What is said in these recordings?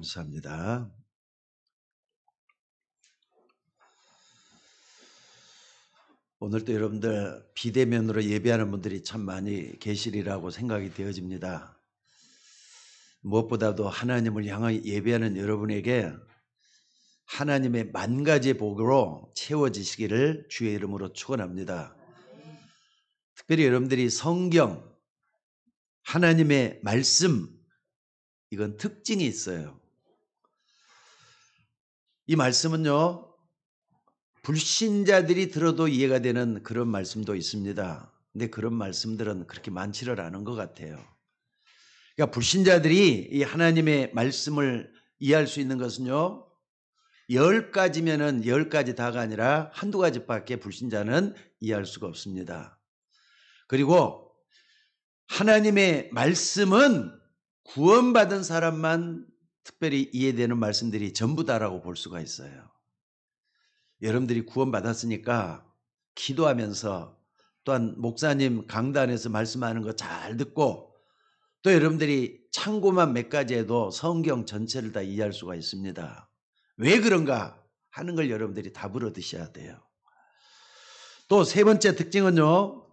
감사합니다. 오늘도 여러분들 비대면으로 예배하는 분들이 참 많이 계시리라고 생각이 되어집니다. 무엇보다도 하나님을 향하여 예배하는 여러분에게 하나님의 만 가지 복으로 채워지시기를 주의 이름으로 축원합니다. 특별히 여러분들이 성경, 하나님의 말씀, 이건 특징이 있어요. 이 말씀은요, 불신자들이 들어도 이해가 되는 그런 말씀도 있습니다. 근데 그런 말씀들은 그렇게 많지를 않은 것 같아요. 그러니까 불신자들이 이 하나님의 말씀을 이해할 수 있는 것은요, 10가지면은 10가지 다가 아니라 한두 가지밖에 불신자는 이해할 수가 없습니다. 그리고 하나님의 말씀은 구원받은 사람만 특별히 이해되는 말씀들이 전부다라고 볼 수가 있어요. 여러분들이 구원받았으니까 기도하면서 또한 목사님 강단에서 말씀하는 거 잘 듣고 또 여러분들이 참고만 몇 가지 해도 성경 전체를 다 이해할 수가 있습니다. 왜 그런가 하는 걸 여러분들이 답을 얻으셔야 돼요. 또 세 번째 특징은요,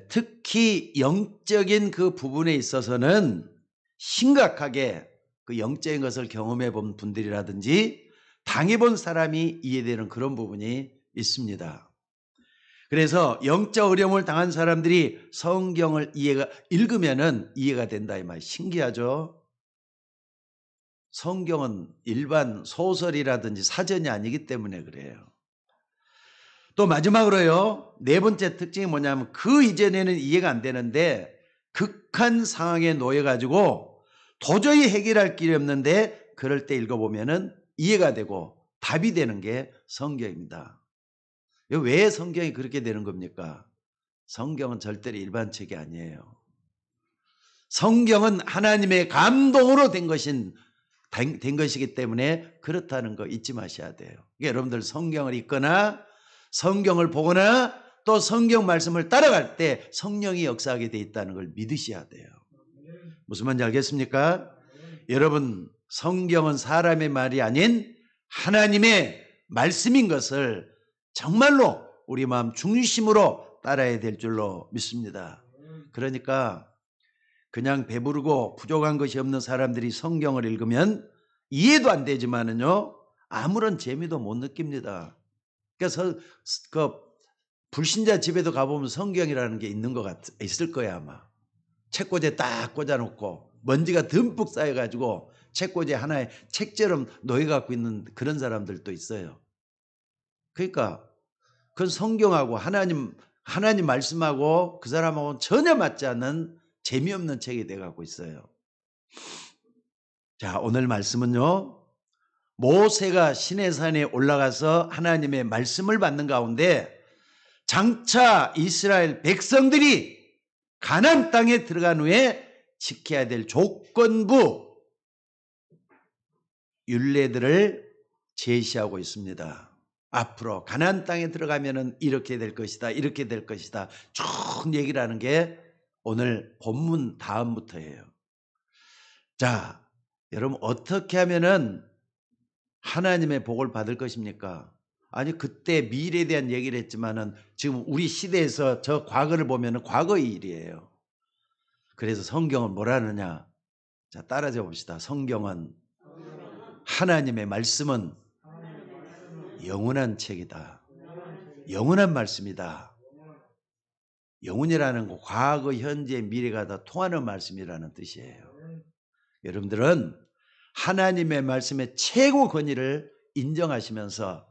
특히 영적인 그 부분에 있어서는 심각하게 그 영적인 것을 경험해 본 분들이라든지 당해본 사람이 이해되는 그런 부분이 있습니다. 그래서 영적 어려움을 당한 사람들이 성경을 읽으면은 이해가 된다 이 말. 신기하죠? 성경은 일반 소설이라든지 사전이 아니기 때문에 그래요. 또 마지막으로요, 네 번째 특징이 뭐냐면 그 이전에는 이해가 안 되는데 극한 상황에 놓여가지고 도저히 해결할 길이 없는데 그럴 때 읽어보면은 이해가 되고 답이 되는 게 성경입니다. 왜 성경이 그렇게 되는 겁니까? 성경은 절대로 일반 책이 아니에요. 성경은 하나님의 감동으로 된 것이기 때문에 그렇다는 거 잊지 마셔야 돼요. 그러니까 여러분들 성경을 읽거나 성경을 보거나 또 성경 말씀을 따라갈 때 성령이 역사하게 돼 있다는 걸 믿으셔야 돼요. 무슨 말인지 알겠습니까? 여러분, 성경은 사람의 말이 아닌 하나님의 말씀인 것을 정말로 우리 마음 중심으로 따라야 될 줄로 믿습니다. 그러니까 그냥 배부르고 부족한 것이 없는 사람들이 성경을 읽으면 이해도 안 되지만은요, 아무런 재미도 못 느낍니다. 그래서 그 불신자 집에도 가보면 성경이라는 게 있을 거야 아마. 책꽂이에 딱 꽂아놓고 먼지가 듬뿍 쌓여가지고 책꽂이 하나에 책처럼 놓여갖고 있는 그런 사람들도 있어요. 그러니까 그건 성경하고 하나님 말씀하고 그 사람하고는 전혀 맞지 않는 재미없는 책이 돼가고 있어요. 자, 오늘 말씀은요, 모세가 시내산에 올라가서 하나님의 말씀을 받는 가운데 장차 이스라엘 백성들이 가나안 땅에 들어간 후에 지켜야 될 조건부 율례들을 제시하고 있습니다. 앞으로 가나안 땅에 들어가면은 이렇게 될 것이다, 이렇게 될 것이다, 쭉 얘기를 하는 게 오늘 본문 다음부터예요. 자, 여러분 어떻게 하면은 하나님의 복을 받을 것입니까? 아니, 그때 미래에 대한 얘기를 했지만은 지금 우리 시대에서 저 과거를 보면은 과거의 일이에요. 그래서 성경은 뭐라느냐? 자, 따라져 봅시다. 성경은 하나님의 말씀은 영원한 책이다. 영원한 말씀이다. 영원이라는 거 과거, 현재, 미래가 다 통하는 말씀이라는 뜻이에요. 여러분들은 하나님의 말씀의 최고 권위를 인정하시면서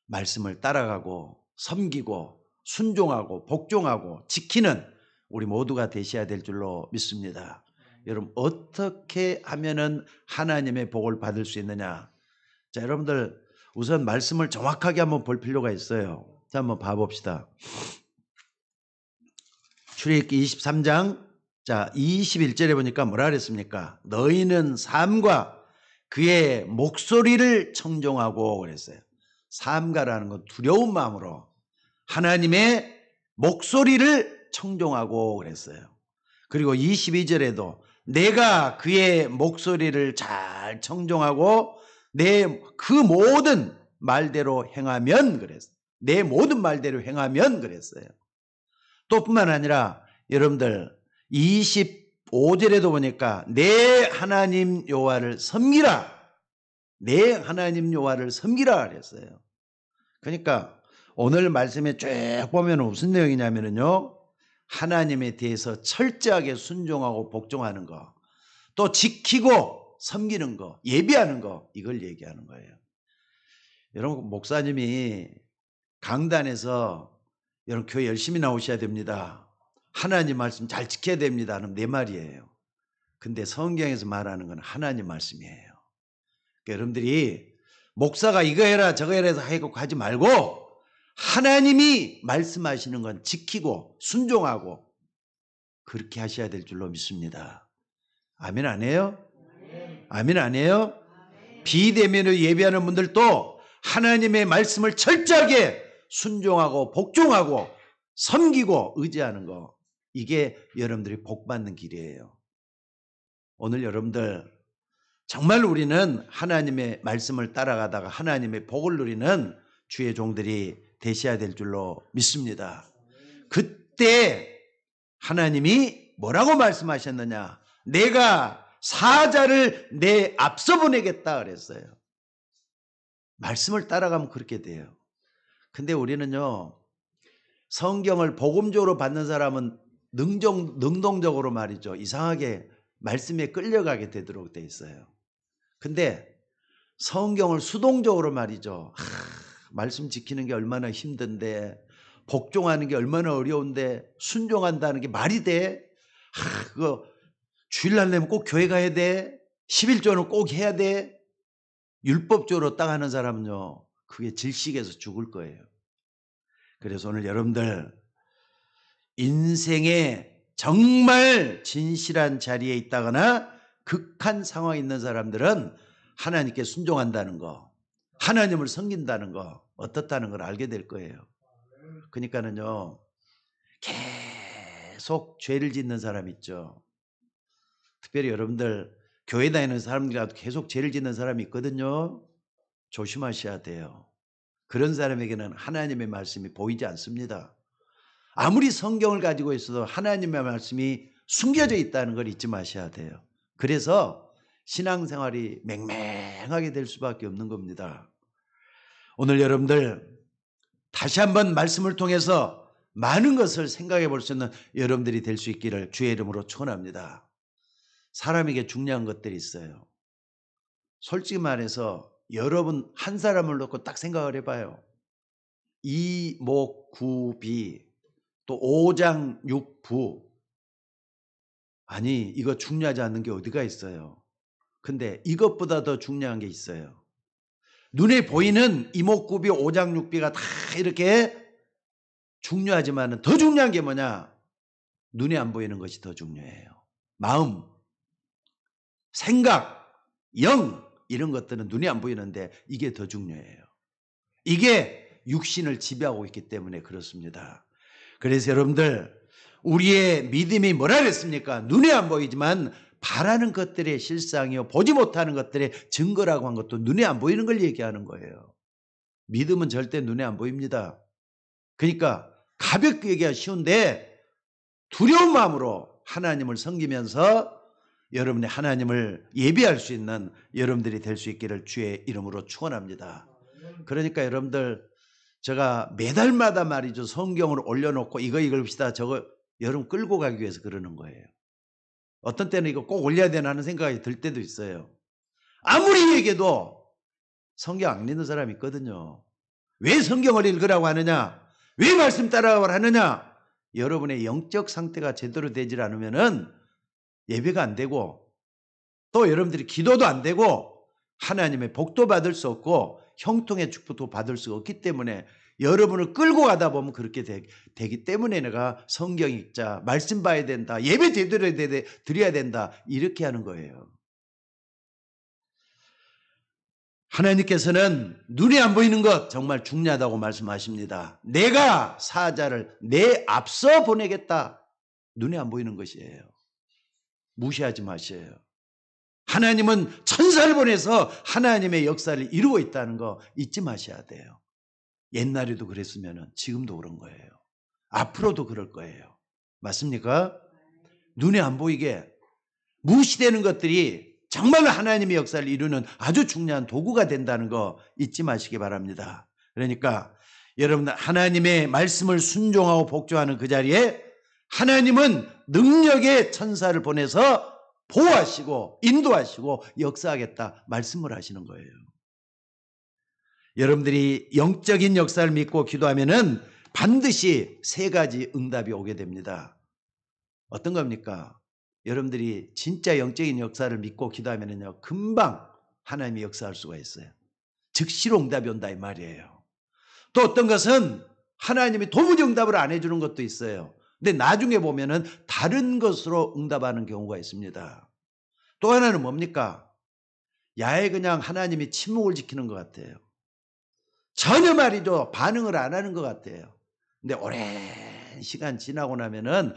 말씀을 따라가고 섬기고 순종하고 복종하고 지키는 우리 모두가 되셔야 될 줄로 믿습니다. 여러분 어떻게 하면은 하나님의 복을 받을 수 있느냐? 자, 여러분들 우선 말씀을 정확하게 한번 볼 필요가 있어요. 자, 한번 봐봅시다. 출애굽기 23장 자 21절에 보니까 뭐라 그랬습니까? 너희는 삼가 그의 목소리를 청종하고 그랬어요. 삼가라는 건 두려운 마음으로 하나님의 목소리를 청종하고 그랬어요. 그리고 22절에도 내가 그의 목소리를 잘 청종하고 내 그 모든 말대로 행하면 그랬어요. 내 모든 말대로 행하면 그랬어요. 또 뿐만 아니라 여러분들 25절에도 보니까 내 하나님 여호와를 섬기라. 내 하나님 여호와를 섬기라 그랬어요. 그러니까 오늘 말씀에 쭉 보면 무슨 내용이냐면요. 하나님에 대해서 철저하게 순종하고 복종하는 거, 또 지키고 섬기는 거, 예비하는 거, 이걸 얘기하는 거예요. 여러분, 목사님이 강단에서 여러분 교회 열심히 나오셔야 됩니다. 하나님 말씀 잘 지켜야 됩니다는 내 말이에요. 근데 성경에서 말하는 건 하나님 말씀이에요. 그러니까 여러분들이 목사가 이거 해라 저거 해라 해서 하지 말고 하나님이 말씀하시는 건 지키고 순종하고 그렇게 하셔야 될 줄로 믿습니다. 아멘 안 해요? 아멘 안 해요? 비대면으로 예배하는 분들도 하나님의 말씀을 철저하게 순종하고 복종하고 섬기고 의지하는 거, 이게 여러분들이 복받는 길이에요. 오늘 여러분들 정말 우리는 하나님의 말씀을 따라가다가 하나님의 복을 누리는 주의 종들이 되셔야 될 줄로 믿습니다. 그때 하나님이 뭐라고 말씀하셨느냐? 내가 사자를 내 앞서 보내겠다 그랬어요. 말씀을 따라가면 그렇게 돼요. 근데 우리는요, 성경을 복음적으로 받는 사람은 능동적으로 말이죠, 이상하게 말씀에 끌려가게 되도록 돼 있어요. 근데 성경을 수동적으로 말이죠, 말씀 지키는 게 얼마나 힘든데, 복종하는 게 얼마나 어려운데 순종한다는 게 말이 돼? 그거 주일날 내면 꼭 교회 가야 돼? 11조는 꼭 해야 돼? 율법적으로 딱 하는 사람은요, 그게 질식해서 죽을 거예요. 그래서 오늘 여러분들 인생에 정말 진실한 자리에 있다거나 극한 상황에 있는 사람들은 하나님께 순종한다는 거, 하나님을 섬긴다는 거, 어떻다는 걸 알게 될 거예요. 그러니까는요, 계속 죄를 짓는 사람 있죠. 특별히 여러분들 교회 다니는 사람들이라도 계속 죄를 짓는 사람이 있거든요. 조심하셔야 돼요. 그런 사람에게는 하나님의 말씀이 보이지 않습니다. 아무리 성경을 가지고 있어도 하나님의 말씀이 숨겨져 있다는 걸 잊지 마셔야 돼요. 그래서 신앙생활이 맹맹하게 될 수밖에 없는 겁니다. 오늘 여러분들 다시 한번 말씀을 통해서 많은 것을 생각해 볼 수 있는 여러분들이 될 수 있기를 주의 이름으로 축원합니다. 사람에게 중요한 것들이 있어요. 솔직히 말해서 여러분 한 사람을 놓고 딱 생각을 해봐요. 이목구비, 또 오장육부. 아니, 이거 중요하지 않는 게 어디가 있어요. 근데 이것보다 더 중요한 게 있어요. 눈에 보이는 이목구비, 오장육비가 다 이렇게 중요하지만 더 중요한 게 뭐냐? 눈에 안 보이는 것이 더 중요해요. 마음, 생각, 영, 이런 것들은 눈에 안 보이는데 이게 더 중요해요. 이게 육신을 지배하고 있기 때문에 그렇습니다. 그래서 여러분들, 우리의 믿음이 뭐라 그랬습니까? 눈에 안 보이지만 바라는 것들의 실상이요, 보지 못하는 것들의 증거라고 한 것도 눈에 안 보이는 걸 얘기하는 거예요. 믿음은 절대 눈에 안 보입니다. 그러니까 가볍게 얘기하기 쉬운데 두려운 마음으로 하나님을 섬기면서 여러분의 하나님을 예비할 수 있는 여러분들이 될 수 있기를 주의 이름으로 축원합니다. 그러니까 여러분들, 제가 매달마다 말이죠, 성경을 올려놓고 이거 읽읍시다 저거 여러분 끌고 가기 위해서 그러는 거예요. 어떤 때는 이거 꼭 올려야 되나 하는 생각이 들 때도 있어요. 아무리 얘기해도 성경 안 읽는 사람이 있거든요. 왜 성경을 읽으라고 하느냐? 왜 말씀 따라가라고 하느냐? 여러분의 영적 상태가 제대로 되질 않으면은 예배가 안 되고, 또 여러분들이 기도도 안 되고, 하나님의 복도 받을 수 없고 형통의 축복도 받을 수 없기 때문에 여러분을 끌고 가다 보면 그렇게 되기 때문에 내가 성경 읽자, 말씀 봐야 된다, 예배 제대로 드려야 된다, 이렇게 하는 거예요. 하나님께서는 눈에 안 보이는 것 정말 중요하다고 말씀하십니다. 내가 사자를 내 앞서 보내겠다. 눈에 안 보이는 것이에요. 무시하지 마셔요. 하나님은 천사를 보내서 하나님의 역사를 이루고 있다는 거 잊지 마셔야 돼요. 옛날에도 그랬으면 지금도 그런 거예요. 앞으로도 그럴 거예요. 맞습니까? 눈에 안 보이게 무시되는 것들이 정말로 하나님의 역사를 이루는 아주 중요한 도구가 된다는 거 잊지 마시기 바랍니다. 그러니까 여러분, 하나님의 말씀을 순종하고 복종하는 그 자리에 하나님은 능력의 천사를 보내서 보호하시고 인도하시고 역사하겠다 말씀을 하시는 거예요. 여러분들이 영적인 역사를 믿고 기도하면은 반드시 세 가지 응답이 오게 됩니다. 어떤 겁니까? 여러분들이 진짜 영적인 역사를 믿고 기도하면은요, 금방 하나님이 역사할 수가 있어요. 즉시로 응답이 온다 이 말이에요. 또 어떤 것은 하나님이 도무지 응답을 안 해주는 것도 있어요. 근데 나중에 보면은 다른 것으로 응답하는 경우가 있습니다. 또 하나는 뭡니까? 야에 그냥 하나님이 침묵을 지키는 것 같아요. 전혀 말이죠, 반응을 안 하는 것 같아요. 근데 오랜 시간 지나고 나면은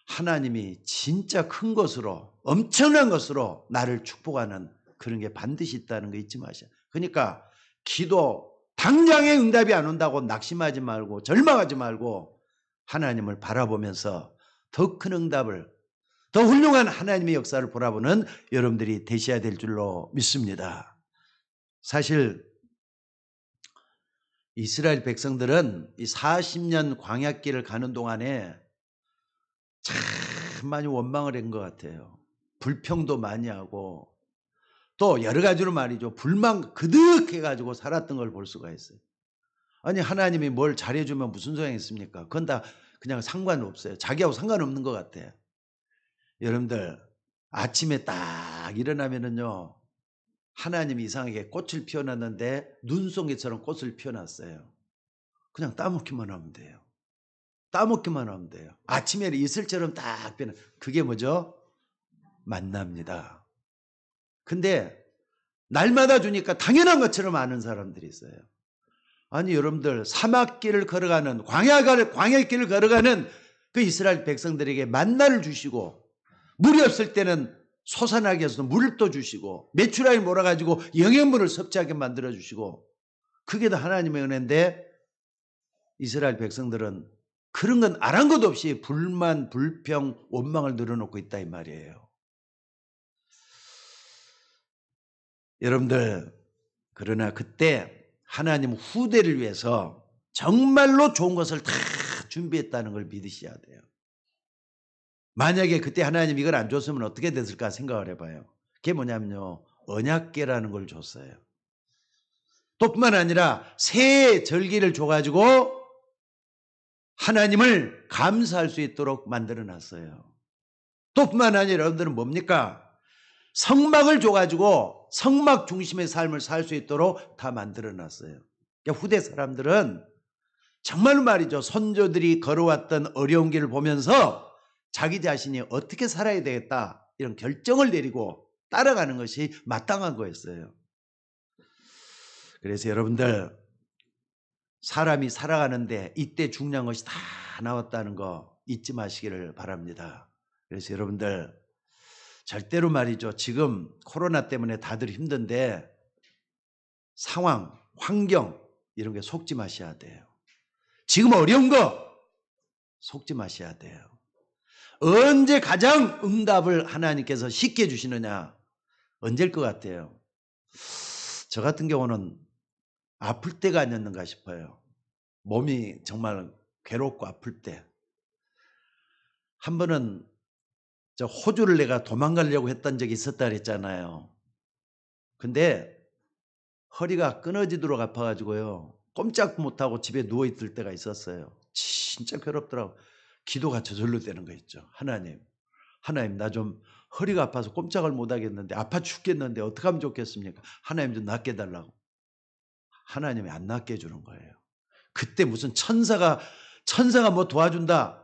하나님이 진짜 큰 것으로, 엄청난 것으로 나를 축복하는 그런 게 반드시 있다는 거 잊지 마세요. 그러니까 기도 당장에 응답이 안 온다고 낙심하지 말고 절망하지 말고 하나님을 바라보면서 더 큰 응답을, 더 훌륭한 하나님의 역사를 바라보는 여러분들이 되셔야 될 줄로 믿습니다. 사실 이스라엘 백성들은 이 40년 광야길을 가는 동안에 참 많이 원망을 한 것 같아요. 불평도 많이 하고 또 여러 가지로 말이죠, 불만 그득해가지고 살았던 걸 볼 수가 있어요. 아니, 하나님이 뭘 잘해주면 무슨 소용이 있습니까? 그건 다 그냥 상관없어요. 자기하고 상관없는 것 같아요. 여러분들 아침에 딱 일어나면은요, 하나님이 이상하게 꽃을 피워놨는데 눈송이처럼 꽃을 피워놨어요. 그냥 따먹기만 하면 돼요. 따먹기만 하면 돼요. 아침에 이슬처럼 딱 피는 그게 뭐죠? 만납니다. 근데 날마다 주니까 당연한 것처럼 아는 사람들이 있어요. 아니, 여러분들 사막길을 걸어가는 광야길을 걸어가는 그 이스라엘 백성들에게 만나를 주시고 물이 없을 때는 솟아나게 해서 물을 또 주시고 메추라기 몰아가지고 영양분을 섭취하게 만들어주시고 그게 다 하나님의 은혜인데 이스라엘 백성들은 그런 건 아란 것 없이 불만, 불평, 원망을 늘어놓고 있다 이 말이에요. 여러분들, 그러나 그때 하나님 후대를 위해서 정말로 좋은 것을 다 준비했다는 걸 믿으셔야 돼요. 만약에 그때 하나님 이걸 안 줬으면 어떻게 됐을까 생각을 해봐요. 그게 뭐냐면요, 언약궤라는 걸 줬어요. 또 뿐만 아니라 새 절기를 줘가지고 하나님을 감사할 수 있도록 만들어놨어요. 또 뿐만 아니라 여러분들은 뭡니까? 성막을 줘가지고 성막 중심의 삶을 살 수 있도록 다 만들어놨어요. 그러니까 후대 사람들은 정말 말이죠, 선조들이 걸어왔던 어려운 길을 보면서 자기 자신이 어떻게 살아야 되겠다 이런 결정을 내리고 따라가는 것이 마땅한 거였어요. 그래서 여러분들, 사람이 살아가는데 이때 중요한 것이 다 나왔다는 거 잊지 마시기를 바랍니다. 그래서 여러분들 절대로 말이죠, 지금 코로나 때문에 다들 힘든데 상황, 환경 이런 게 속지 마셔야 돼요. 지금 어려운 거 속지 마셔야 돼요. 언제 가장 응답을 하나님께서 쉽게 주시느냐? 언제일 것 같아요? 저 같은 경우는 아플 때가 아니었는가 싶어요. 몸이 정말 괴롭고 아플 때. 한 번은 저 호주를 내가 도망가려고 했던 적이 있었다 그랬잖아요. 근데 허리가 끊어지도록 아파가지고요, 꼼짝 못하고 집에 누워있을 때가 있었어요. 진짜 괴롭더라고. 기도가 저절로 되는 거 있죠. 하나님 나 좀 허리가 아파서 꼼짝을 못하겠는데, 아파 죽겠는데 어떻게 하면 좋겠습니까? 하나님 좀 낫게 해달라고. 하나님이 안 낫게 해주는 거예요. 그때 무슨 천사가 뭐 도와준다,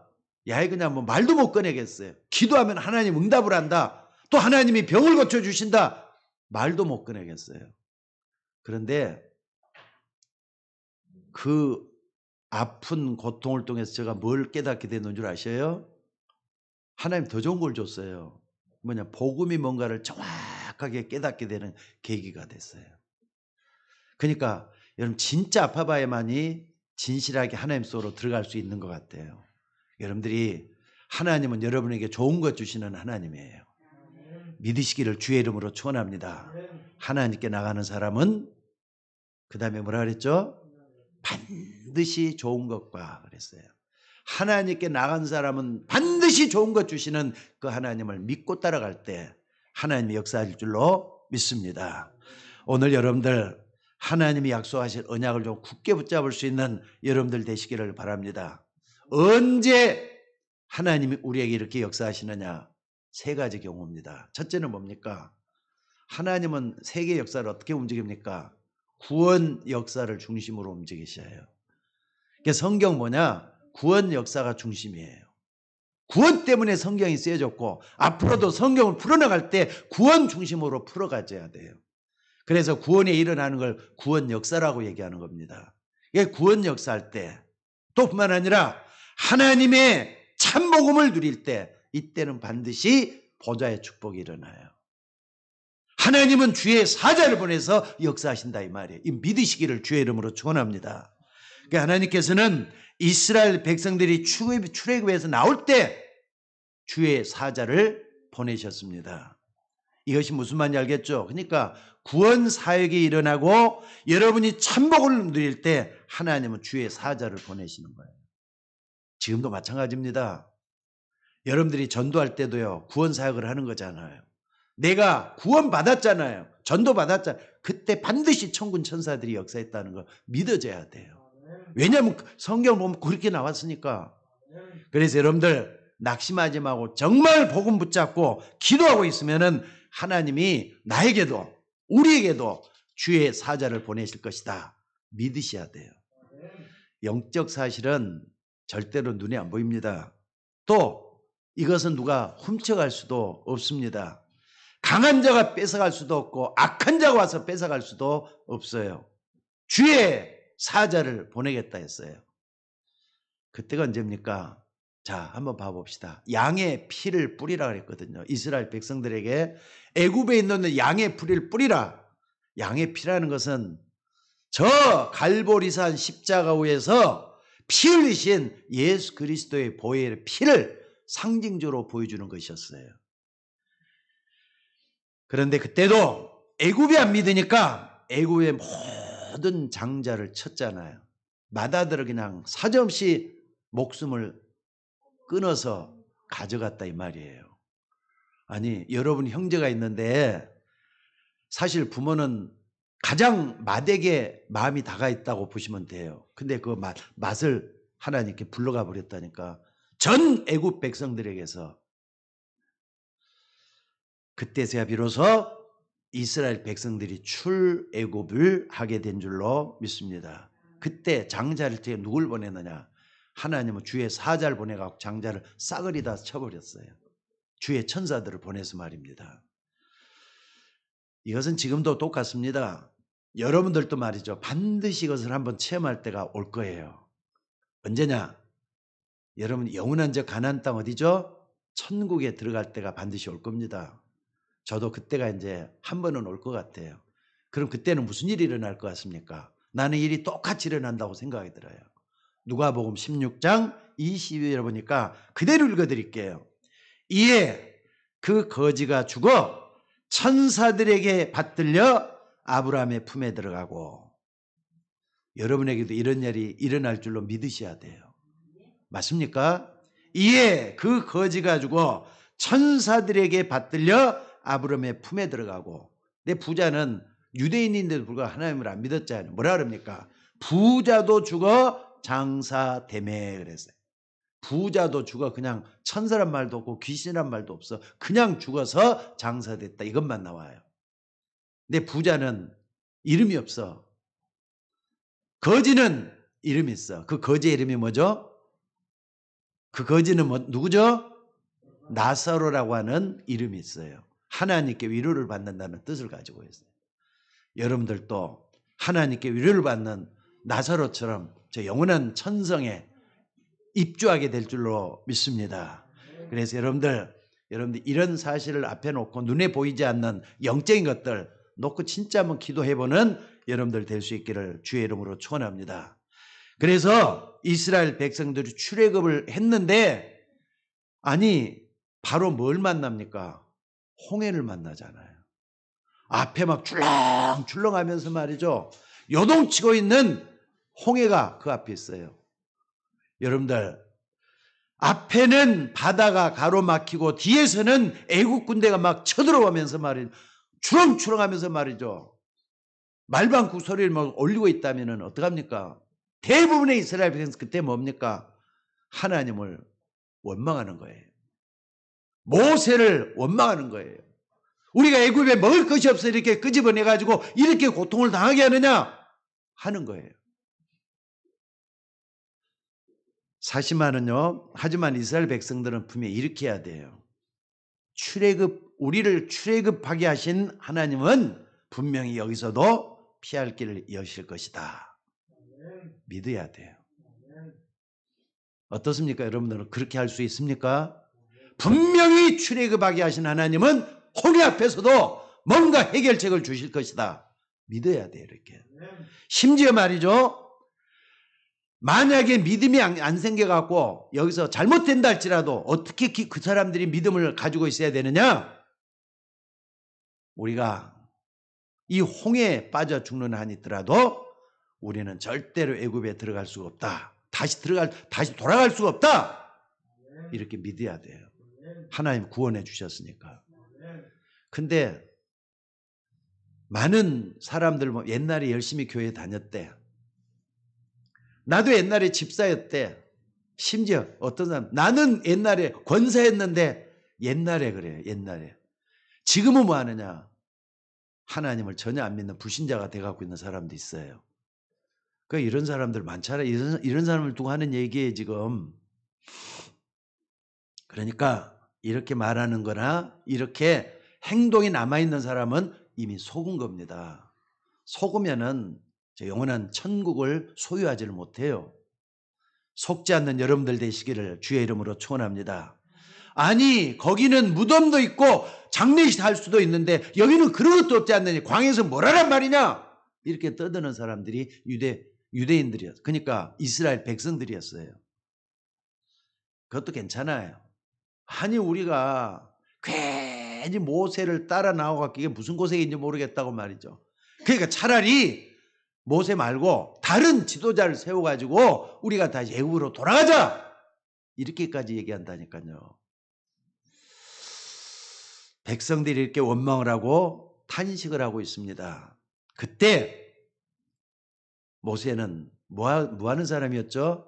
야이 그냥 뭐 말도 못 꺼내겠어요. 기도하면 하나님 응답을 한다, 또 하나님이 병을 고쳐주신다, 말도 못 꺼내겠어요. 그런데 그 아픈 고통을 통해서 제가 뭘 깨닫게 되는 줄 아셔요? 하나님 더 좋은 걸 줬어요. 복음이 뭔가를 정확하게 깨닫게 되는 계기가 됐어요. 그러니까 여러분 진짜 아파봐야만이 진실하게 하나님 속으로 들어갈 수 있는 것 같아요. 여러분들이 하나님은 여러분에게 좋은 것 주시는 하나님이에요. 믿으시기를 주의 이름으로 축원합니다. 하나님께 나가는 사람은 그 다음에 뭐라 그랬죠? 반드시 좋은 것과 그랬어요. 하나님께 나간 사람은 반드시 좋은 것 주시는 그 하나님을 믿고 따라갈 때 하나님이 역사할 줄로 믿습니다. 오늘 여러분들 하나님이 약속하신 언약을 좀 굳게 붙잡을 수 있는 여러분들 되시기를 바랍니다. 언제 하나님이 우리에게 이렇게 역사하시느냐? 세 가지 경우입니다. 첫째는 뭡니까? 하나님은 세계 역사를 어떻게 움직입니까? 구원 역사를 중심으로 움직이셔요. 성경 뭐냐? 구원 역사가 중심이에요. 구원 때문에 성경이 쓰여졌고 앞으로도 성경을 풀어나갈 때 구원 중심으로 풀어가져야 돼요. 그래서 구원에 일어나는 걸 구원 역사라고 얘기하는 겁니다. 구원 역사할 때 또 뿐만 아니라 하나님의 참복음을 누릴 때 이때는 반드시 보좌의 축복이 일어나요. 하나님은 주의 사자를 보내서 역사하신다 이 말이에요. 이 믿으시기를 주의 이름으로 축원합니다. 그러니까 하나님께서는 이스라엘 백성들이 출애굽에서 나올 때 주의 사자를 보내셨습니다. 이것이 무슨 말인지 알겠죠? 그러니까 구원 사역이 일어나고 여러분이 참복을 누릴 때 하나님은 주의 사자를 보내시는 거예요. 지금도 마찬가지입니다. 여러분들이 전도할 때도요, 구원 사역을 하는 거잖아요. 내가 구원 받았잖아요. 전도 받았잖아요. 그때 반드시 천군 천사들이 역사했다는 거 믿어져야 돼요. 왜냐하면 성경 보면 그렇게 나왔으니까. 그래서 여러분들 낙심하지 말고 정말 복음 붙잡고 기도하고 있으면은 하나님이 나에게도 우리에게도 주의 사자를 보내실 것이다. 믿으셔야 돼요. 영적 사실은 절대로 눈에 안 보입니다. 또 이것은 누가 훔쳐갈 수도 없습니다. 강한 자가 뺏어갈 수도 없고 악한 자가 와서 뺏어갈 수도 없어요. 주의 사자를 보내겠다 했어요. 그때가 언제입니까? 자, 한번 봐봅시다. 양의 피를 뿌리라 그랬거든요. 이스라엘 백성들에게 애굽에 있는 양의 피를 뿌리라. 양의 피라는 것은 저 갈보리산 십자가 위에서 피 흘리신 예수 그리스도의 보혈의 피를 상징적으로 보여주는 것이었어요. 그런데 그때도 애굽이 안 믿으니까 애굽의 모든 장자를 쳤잖아요. 마다들을 그냥 사정없이 목숨을 끊어서 가져갔다 이 말이에요. 아니 여러분 형제가 있는데 사실 부모는 가장 맏에게 마음이 다가 있다고 보시면 돼요. 근데 그 맏을 하나님께 불러가 버렸다니까. 전 애굽 백성들에게서 그때서야 비로소 이스라엘 백성들이 출애굽을 하게 된 줄로 믿습니다. 그때 장자를 때 누굴 보내느냐? 하나님은 주의 사자를 보내갖고 장자를 싸그리 다 쳐버렸어요. 주의 천사들을 보내서 말입니다. 이것은 지금도 똑같습니다. 여러분들도 말이죠. 반드시 이것을 한번 체험할 때가 올 거예요. 언제냐? 여러분 영원한 저 가나안 땅 어디죠? 천국에 들어갈 때가 반드시 올 겁니다. 저도 그때가 이제 한 번은 올 것 같아요. 그럼 그때는 무슨 일이 일어날 것 같습니까? 나는 일이 똑같이 일어난다고 생각이 들어요. 누가복음 16장 22절에 보니까 그대로 읽어드릴게요. 이에 그 거지가 죽어 천사들에게 받들려 아브라함의 품에 들어가고. 여러분에게도 이런 일이 일어날 줄로 믿으셔야 돼요. 맞습니까? 이에 그 거지가 죽어 천사들에게 받들려 아브라함의 품에 들어가고. 내 부자는 유대인인데도 불구하고 하나님을 안 믿었잖아요. 뭐라 그럽니까? 부자도 죽어 장사되매 그랬어요. 부자도 죽어 그냥 천사란 말도 없고 귀신이란 말도 없어. 그냥 죽어서 장사됐다 이것만 나와요. 근데 부자는 이름이 없어. 거지는 이름이 있어. 그 거지의 이름이 뭐죠? 그 거지는 누구죠? 나사로라고 하는 이름이 있어요. 하나님께 위로를 받는다는 뜻을 가지고 있어요. 여러분들도 하나님께 위로를 받는 나사로처럼 저 영원한 천성에 입주하게 될 줄로 믿습니다. 그래서 여러분들 여러분들 이런 사실을 앞에 놓고 눈에 보이지 않는 영적인 것들 놓고 진짜 한번 기도해보는 여러분들 될 수 있기를 주의 이름으로 축원합니다. 그래서 이스라엘 백성들이 출애굽을 했는데 아니 바로 뭘 만납니까? 홍해를 만나잖아요. 앞에 막 출렁출렁하면서 말이죠. 요동치고 있는 홍해가 그 앞에 있어요. 여러분들 앞에는 바다가 가로막히고 뒤에서는 애국 군대가 막 쳐들어오면서 말이죠. 추렁추렁하면서 말이죠. 말방구 소리를 막 올리고 있다면 어떡합니까? 대부분의 이스라엘 백성 그때 뭡니까? 하나님을 원망하는 거예요. 모세를 원망하는 거예요. 우리가 애굽에 먹을 것이 없어 이렇게 끄집어내 가지고 이렇게 고통을 당하게 하느냐 하는 거예요. 사실만은요. 하지만 이스라엘 백성들은 분명히 이렇게 해야 돼요. 우리를 출애굽하게 하신 하나님은 분명히 여기서도 피할 길을 여실 것이다. 믿어야 돼요. 어떻습니까? 여러분들은 그렇게 할 수 있습니까? 분명히 출애굽하게 하신 하나님은 홍해 앞에서도 뭔가 해결책을 주실 것이다. 믿어야 돼요. 이렇게. 심지어 말이죠. 만약에 믿음이 안 생겨갖고 여기서 잘못된다 할지라도 어떻게 그 사람들이 믿음을 가지고 있어야 되느냐? 우리가 이 홍해에 빠져 죽는 한이 있더라도 우리는 절대로 애굽에 들어갈 수가 없다. 다시 돌아갈 수가 없다. 이렇게 믿어야 돼요. 하나님 구원해 주셨으니까. 근데 많은 사람들 옛날에 열심히 교회 다녔대. 나도 옛날에 집사였대. 심지어 어떤 사람 나는 옛날에 권사했는데 옛날에 그래요. 옛날에. 지금은 뭐 하느냐. 하나님을 전혀 안 믿는 불신자가 돼갖고 있는 사람도 있어요. 그러니까 이런 사람들 많잖아요. 이런 사람을 두고 하는 얘기에 지금. 그러니까 이렇게 말하는 거나 이렇게 행동이 남아있는 사람은 이미 속은 겁니다. 속으면은 영원한 천국을 소유하지를 못해요. 속지 않는 여러분들 되시기를 주의 이름으로 축원합니다. 아니 거기는 무덤도 있고 장례식 할 수도 있는데 여기는 그런 것도 없지 않느냐. 광야에서 뭘 하란 말이냐. 이렇게 떠드는 사람들이 유대인들이었어요. 그러니까 이스라엘 백성들이었어요. 그것도 괜찮아요. 아니 우리가 괜히 모세를 따라 나와갖고 이게 무슨 고생인지 모르겠다고 말이죠. 그러니까 차라리 모세 말고 다른 지도자를 세워가지고 우리가 다시 애굽으로 돌아가자. 이렇게까지 얘기한다니까요. 백성들이 이렇게 원망을 하고 탄식을 하고 있습니다. 그때 모세는 뭐 하는 사람이었죠?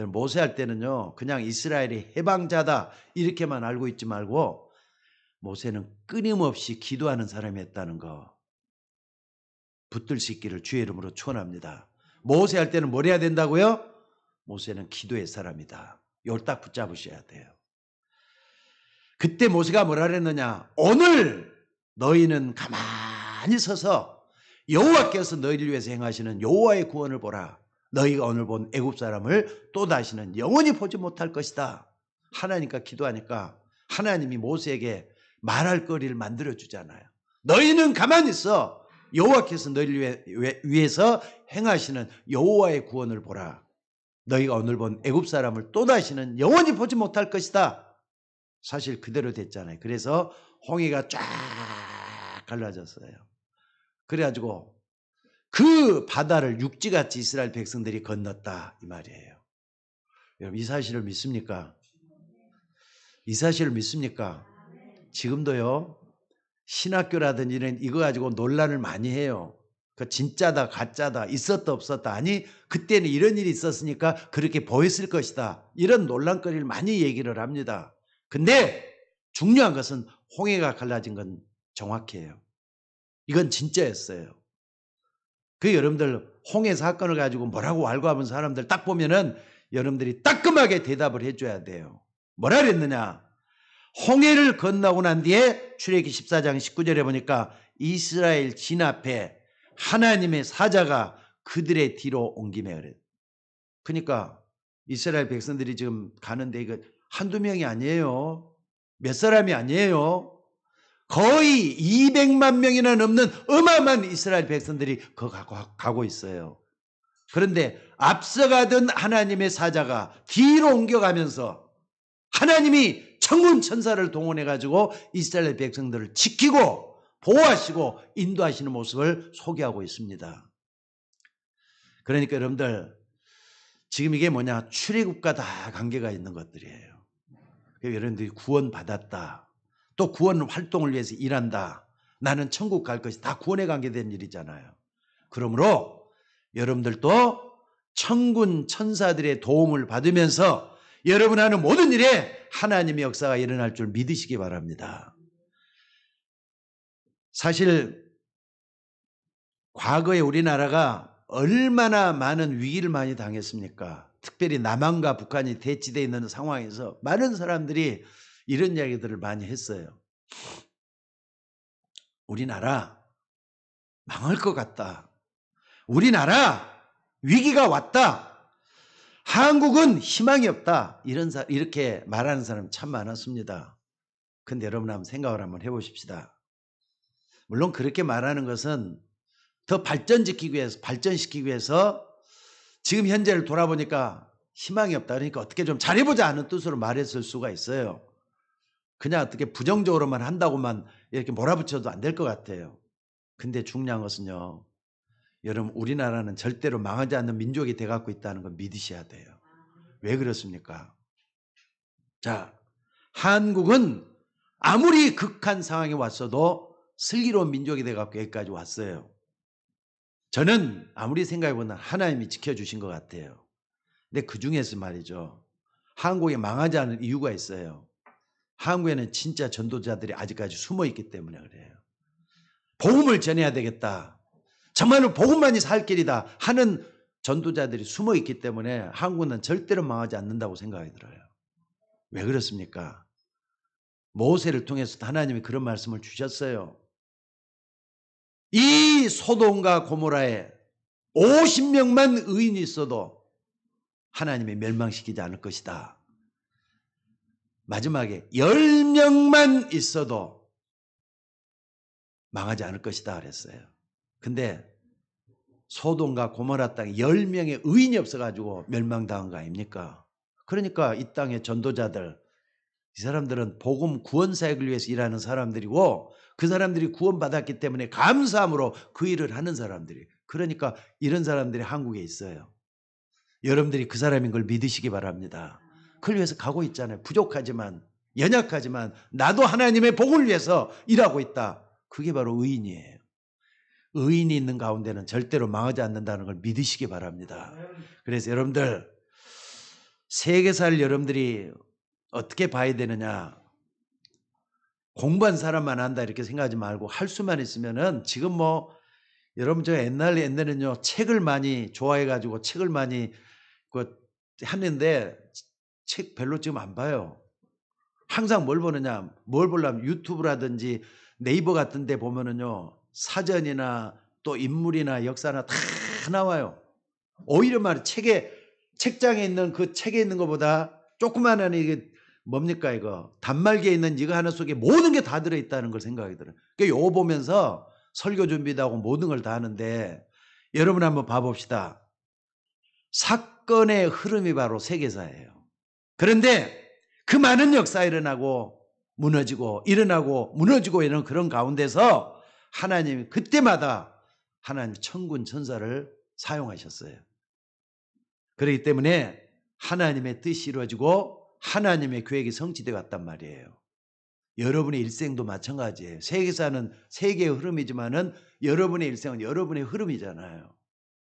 모세 할 때는요. 그냥 이스라엘이 해방자다 이렇게만 알고 있지 말고 모세는 끊임없이 기도하는 사람이었다는 거 붙들 수 있기를 주의 이름으로 축원합니다. 모세 할 때는 뭘 해야 된다고요? 모세는 기도의 사람이다. 이걸 딱 붙잡으셔야 돼요. 그때 모세가 뭐라 그랬느냐? 오늘 너희는 가만히 서서 여호와께서 너희를 위해서 행하시는 여호와의 구원을 보라. 너희가 오늘 본 애굽 사람을 또 다시는 영원히 보지 못할 것이다. 하나님과 기도하니까 하나님이 모세에게 말할 거리를 만들어 주잖아요. 너희는 가만히 있어. 여호와께서 너희를 위해서 행하시는 여호와의 구원을 보라. 너희가 오늘 본 애굽 사람을 또 다시는 영원히 보지 못할 것이다. 사실 그대로 됐잖아요. 그래서 홍해가 쫙 갈라졌어요. 그래가지고 그 바다를 육지같이 이스라엘 백성들이 건넜다 이 말이에요. 여러분 이 사실을 믿습니까? 이 사실을 믿습니까? 지금도요. 신학교라든지 이거 가지고 논란을 많이 해요. 그 진짜다 가짜다 있었다 없었다 아니 그때는 이런 일이 있었으니까 그렇게 보였을 것이다. 이런 논란거리를 많이 얘기를 합니다. 근데 중요한 것은 홍해가 갈라진 건 정확해요. 이건 진짜였어요. 그 여러분들 홍해 사건을 가지고 뭐라고 왈가하는 사람들 딱 보면은 여러분들이 따끔하게 대답을 해줘야 돼요. 뭐라 그랬느냐? 홍해를 건너고 난 뒤에 출애굽기 14장 19절에 보니까 이스라엘 진앞에 하나님의 사자가 그들의 뒤로 옮기매 그래요. 그러니까 이스라엘 백성들이 지금 가는데 이거 한두 명이 아니에요. 몇 사람이 아니에요. 거의 200만 명이나 넘는 어마어마한 이스라엘 백성들이 가고 있어요. 그런데 앞서가던 하나님의 사자가 뒤로 옮겨가면서 하나님이 천군 천사를 동원해 가지고 이스라엘 백성들을 지키고 보호하시고 인도하시는 모습을 소개하고 있습니다. 그러니까 여러분들 지금 이게 뭐냐, 출애굽과 다 관계가 있는 것들이에요. 여러분들이 구원 받았다, 또 구원 활동을 위해서 일한다, 나는 천국 갈 것이 다 구원에 관계된 일이잖아요. 그러므로 여러분들도 천군 천사들의 도움을 받으면서 여러분 하는 모든 일에 하나님의 역사가 일어날 줄 믿으시기 바랍니다. 사실 과거에 우리나라가 얼마나 많은 위기를 많이 당했습니까? 특별히 남한과 북한이 대치되어 있는 상황에서 많은 사람들이 이런 이야기들을 많이 했어요. 우리나라 망할 것 같다. 우리나라 위기가 왔다. 한국은 희망이 없다. 이렇게 말하는 사람 참 많았습니다. 근데 여러분 한번 생각을 한번 해보십시다. 물론 그렇게 말하는 것은 더 발전시키기 위해서 지금 현재를 돌아보니까 희망이 없다, 그러니까 어떻게 좀 잘해보자 하는 뜻으로 말했을 수가 있어요. 그냥 어떻게 부정적으로만 한다고만 이렇게 몰아붙여도 안 될 것 같아요. 근데 중요한 것은요, 여러분 우리나라는 절대로 망하지 않는 민족이 돼갖고 있다는 걸 믿으셔야 돼요. 왜 그렇습니까? 자, 한국은 아무리 극한 상황이 왔어도 슬기로운 민족이 돼갖고 여기까지 왔어요. 저는 아무리 생각해보면 하나님이 지켜주신 것 같아요. 근데 그 중에서 말이죠, 한국이 망하지 않은 이유가 있어요. 한국에는 진짜 전도자들이 아직까지 숨어있기 때문에 그래요. 복음을 전해야 되겠다, 정말로 복음만이 살 길이다 하는 전도자들이 숨어있기 때문에 한국은 절대로 망하지 않는다고 생각이 들어요. 왜 그렇습니까? 모세를 통해서 하나님이 그런 말씀을 주셨어요. 이 소돔과 고모라에 50명만 의인이 있어도 하나님이 멸망시키지 않을 것이다. 마지막에 10명만 있어도 망하지 않을 것이다 그랬어요. 근데 소돔과 고모라 땅에 10명의 의인이 없어가지고 멸망당한 거 아닙니까? 그러니까 이 땅의 전도자들, 이 사람들은 복음 구원 사역을 위해서 일하는 사람들이고 그 사람들이 구원받았기 때문에 감사함으로 그 일을 하는 사람들이, 그러니까 이런 사람들이 한국에 있어요. 여러분들이 그 사람인 걸 믿으시기 바랍니다. 그걸 위해서 가고 있잖아요. 부족하지만, 연약하지만 나도 하나님의 복을 위해서 일하고 있다. 그게 바로 의인이에요. 의인이 있는 가운데는 절대로 망하지 않는다는 걸 믿으시기 바랍니다. 그래서 여러분들 세계사를 여러분들이 어떻게 봐야 되느냐, 공부한 사람만 한다 이렇게 생각하지 말고 할 수만 있으면은, 지금 뭐 여러분 저 옛날에는요 책을 많이 좋아해 가지고 책을 많이 하는데 책 별로 지금 안 봐요. 항상 뭘 보느냐, 뭘 보려면 유튜브라든지 네이버 같은 데 보면은요 사전이나 또 인물이나 역사나 다 나와요. 오히려 말해 책장에 있는 그 책에 있는 것보다 조그마한 이게 뭡니까, 이거 단말기에 있는 이거 하나 속에 모든 게 다 들어있다는 걸 생각이 들어요. 그러니까 요거 보면서 설교 준비도 하고 모든 걸 다 하는데, 여러분 한번 봐봅시다. 사건의 흐름이 바로 세계사예요. 그런데 그 많은 역사 일어나고 무너지고 일어나고 무너지고 이런 그런 가운데서 하나님이 그때마다 하나님 천군 천사를 사용하셨어요. 그렇기 때문에 하나님의 뜻이 이루어지고 하나님의 계획이 성취되어 갔단 말이에요. 여러분의 일생도 마찬가지예요. 세계사는 세계의 흐름이지만은 여러분의 일생은 여러분의 흐름이잖아요.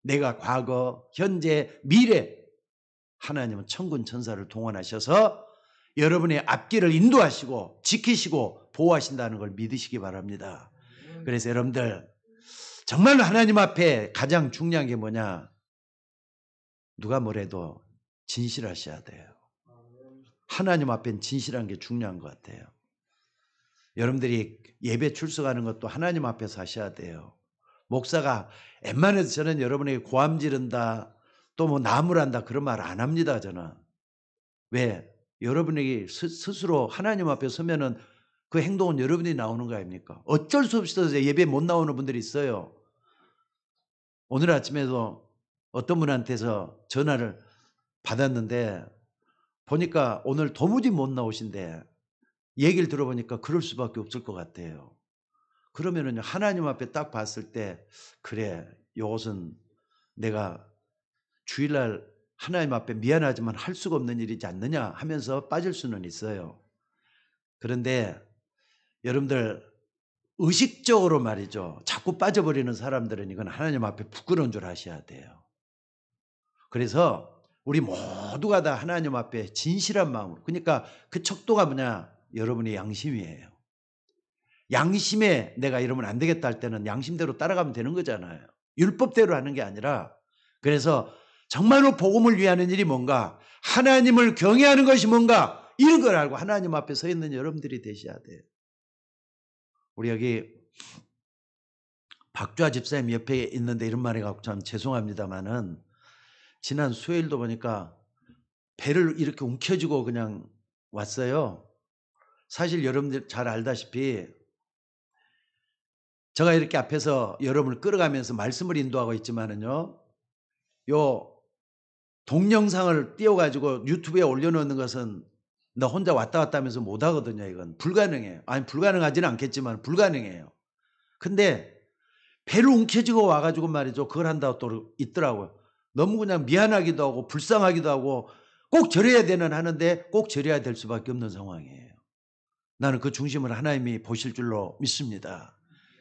내가 과거, 현재, 미래, 하나님은 천군 천사를 동원하셔서 여러분의 앞길을 인도하시고 지키시고 보호하신다는 걸 믿으시기 바랍니다. 그래서 여러분들 정말로 하나님 앞에 가장 중요한 게 뭐냐, 누가 뭐래도 진실하셔야 돼요. 하나님 앞엔 진실한 게 중요한 것 같아요. 여러분들이 예배 출석하는 것도 하나님 앞에서 하셔야 돼요. 목사가 웬만해서 저는 여러분에게 고함 지른다, 또 뭐 나무란다 그런 말 안 합니다. 저는. 왜? 여러분에게 스스로 하나님 앞에 서면은 그 행동은 여러분이 나오는 거 아닙니까? 어쩔 수 없어서 예배 못 나오는 분들이 있어요. 오늘 아침에도 어떤 분한테서 전화를 받았는데 보니까 오늘 도무지 못 나오신대. 얘기를 들어보니까 그럴 수밖에 없을 것 같아요. 그러면은 하나님 앞에 딱 봤을 때 그래, 이것은 내가 주일날 하나님 앞에 미안하지만 할 수가 없는 일이지 않느냐 하면서 빠질 수는 있어요. 그런데 여러분들 의식적으로 말이죠. 자꾸 빠져버리는 사람들은 이건 하나님 앞에 부끄러운 줄 아셔야 돼요. 그래서 우리 모두가 다 하나님 앞에 진실한 마음으로, 그러니까 그 척도가 뭐냐? 여러분의 양심이에요. 양심에 내가 이러면 안 되겠다 할 때는 양심대로 따라가면 되는 거잖아요. 율법대로 하는 게 아니라. 그래서 정말로 복음을 위하는 일이 뭔가, 하나님을 경외하는 것이 뭔가, 이런 걸 알고 하나님 앞에 서 있는 여러분들이 되셔야 돼요. 우리 여기 박주아 집사님 옆에 있는데 이런 말 해갖고 참 죄송합니다만은, 지난 수요일도 보니까 배를 이렇게 움켜쥐고 그냥 왔어요. 사실 여러분들 잘 알다시피 제가 이렇게 앞에서 여러분을 끌어가면서 말씀을 인도하고 있지만은요, 요 동영상을 띄워가지고 유튜브에 올려놓는 것은 나 혼자 왔다 갔다 하면서 못 하거든요. 이건 불가능해요. 아니, 불가능하지는 않겠지만 불가능해요. 근데 배를 움켜쥐고 와가지고 말이죠, 그걸 한다고 또 있더라고요. 너무 그냥 미안하기도 하고 불쌍하기도 하고 꼭 저래야 되는 하는데 꼭 저래야 될 수밖에 없는 상황이에요. 나는 그 중심을 하나님이 보실 줄로 믿습니다.